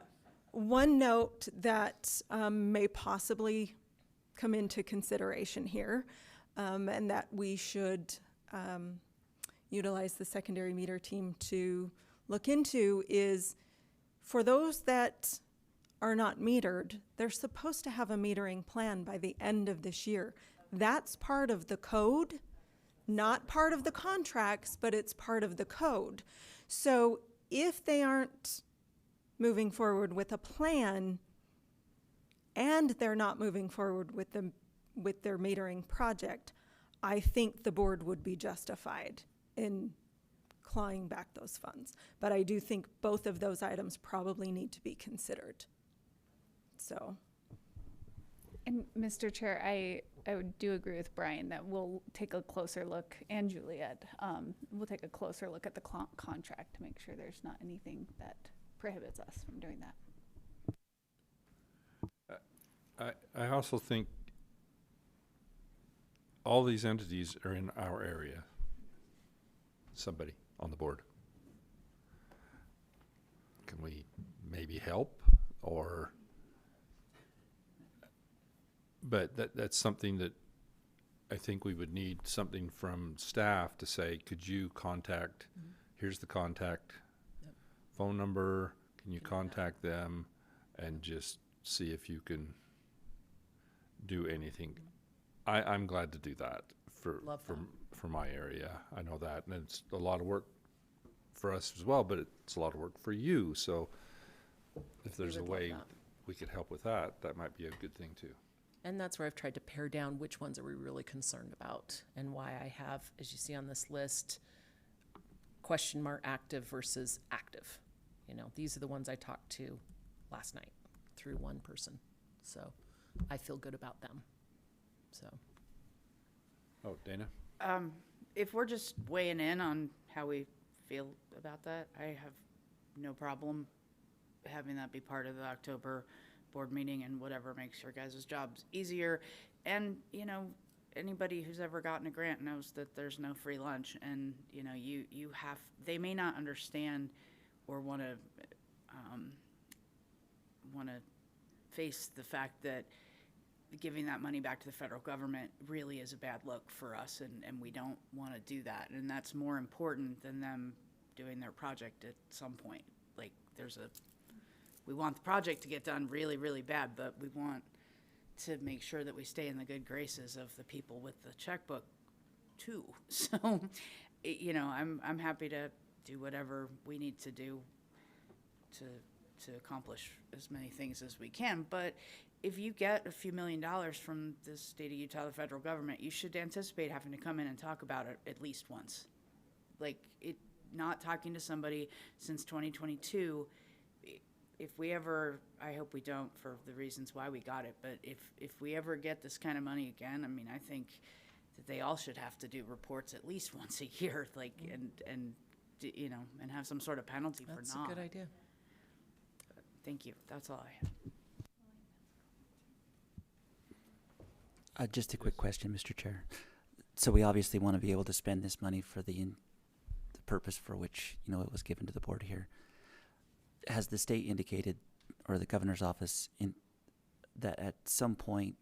one note that may possibly come into consideration here, and that we should utilize the secondary meter team to look into is for those that are not metered, they're supposed to have a metering plan by the end of this year. That's part of the code, not part of the contracts, but it's part of the code. So if they aren't moving forward with a plan and they're not moving forward with their metering project, I think the board would be justified in clawing back those funds. But I do think both of those items probably need to be considered. So. And Mr. Chair, I do agree with Brian that we'll take a closer look, and Juliet, we'll take a closer look at the contract to make sure there's not anything that prohibits us from doing that. I also think all these entities are in our area. Somebody on the board. Can we maybe help or... But that's something that I think we would need something from staff to say, could you contact, here's the contact phone number, can you contact them and just see if you can do anything. I'm glad to do that for my area. I know that, and it's a lot of work for us as well, but it's a lot of work for you. So if there's a way we could help with that, that might be a good thing too. And that's where I've tried to pare down which ones are we really concerned about, and why I have, as you see on this list, question mark active versus active. You know, these are the ones I talked to last night through one person. So I feel good about them. So. Oh, Dana? If we're just weighing in on how we feel about that. I have no problem having that be part of the October board meeting and whatever makes your guys' jobs easier. And, you know, anybody who's ever gotten a grant knows that there's no free lunch, and, you know, you have, they may not understand or want to face the fact that giving that money back to the federal government really is a bad look for us, and we don't want to do that. And that's more important than them doing their project at some point. Like, we want the project to get done really, really bad, but we want to make sure that we stay in the good graces of the people with the checkbook too. So, you know, I'm happy to do whatever we need to do to accomplish as many things as we can. But if you get a few $1 million from the state of Utah, the federal government, you should anticipate having to come in and talk about it at least once. Like, not talking to somebody since 2022, if we ever, I hope we don't for the reasons why we got it, but if we ever get this kind of money again, I mean, I think that they all should have to do reports at least once a year, like, and you know, and have some sort of penalty for not. That's a good idea. Thank you. That's all I have. Just a quick question, Mr. Chair. So we obviously want to be able to spend this money for the purpose for which, you know, it was given to the board here. Has the state indicated, or the governor's office, that at some point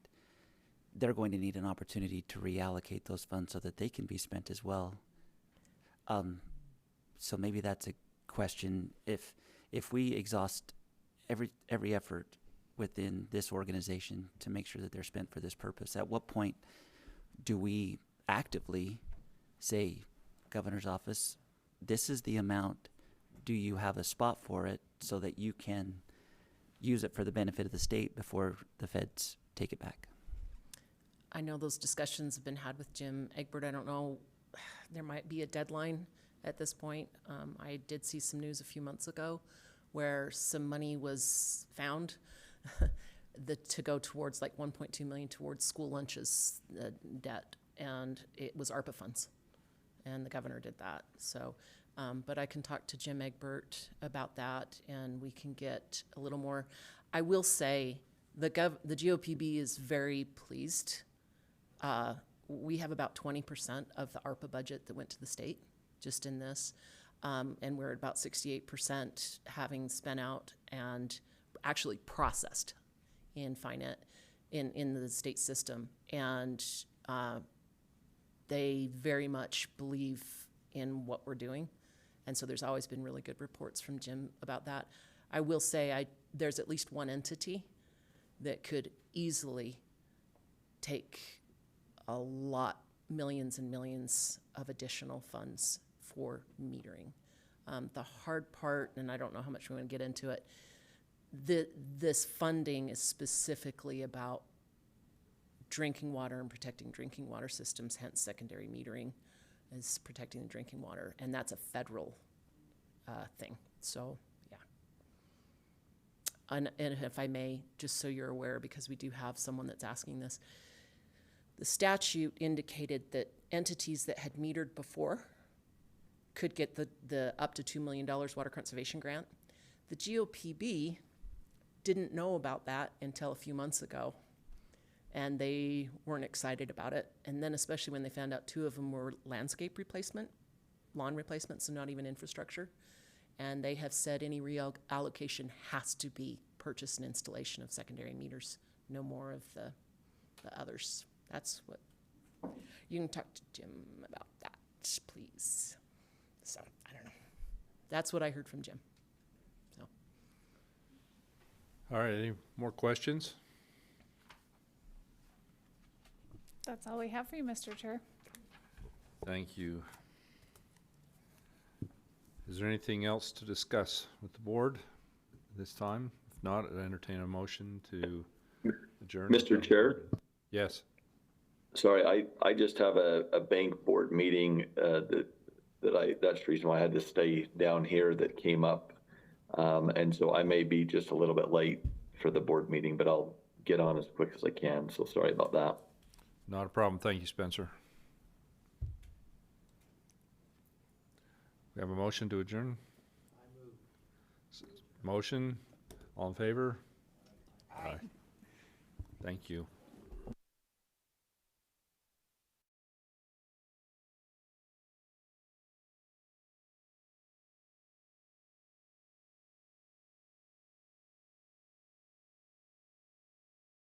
they're going to need an opportunity to reallocate those funds so that they can be spent as well? So maybe that's a question. If we exhaust every effort within this organization to make sure that they're spent for this purpose, at what point do we actively say, governor's office, this is the amount, do you have a spot for it so that you can use it for the benefit of the state before the feds take it back? I know those discussions have been had with Jim Egbert. I don't know, there might be a deadline at this point. I did see some news a few months ago where some money was found to go towards like 1.2 million towards school lunches debt, and it was ARPA funds, and the governor did that. So, but I can talk to Jim Egbert about that, and we can get a little more. I will say the GOPB is very pleased. We have about 20% of the ARPA budget that went to the state just in this, and we're at about 68% having spent out and actually processed in in the state system. And they very much believe in what we're doing. And so there's always been really good reports from Jim about that. I will say there's at least one entity that could easily take a lot, millions and millions of additional funds for metering. The hard part, and I don't know how much we want to get into it, this funding is specifically about drinking water and protecting drinking water systems, hence secondary metering is protecting the drinking water, and that's a federal thing. So, yeah. And if I may, just so you're aware, because we do have someone that's asking this, the statute indicated that entities that had metered before could get the up to $2 million water conservation grant. The GOPB didn't know about that until a few months ago, and they weren't excited about it. And then especially when they found out 2 of them were landscape replacement, lawn replacement, so not even infrastructure. And they have said any reallocation has to be purchase and installation of secondary meters, no more of the others. That's what, you can talk to Jim about that, please. So, I don't know. That's what I heard from Jim. So. All right, any more questions? That's all we have for you, Mr. Chair. Thank you. Is there anything else to discuss with the board this time? If not, I entertain a motion to adjourn. Mr. Chair? Yes. Sorry, I just have a bank board meeting that's the reason why I had to stay down here that came up. And so I may be just a little bit late for the board meeting, but I'll get on as quick as I can. So sorry about that. Not a problem. Thank you, Spencer. We have a motion to adjourn? Motion, all in favor? Aye. Thank you.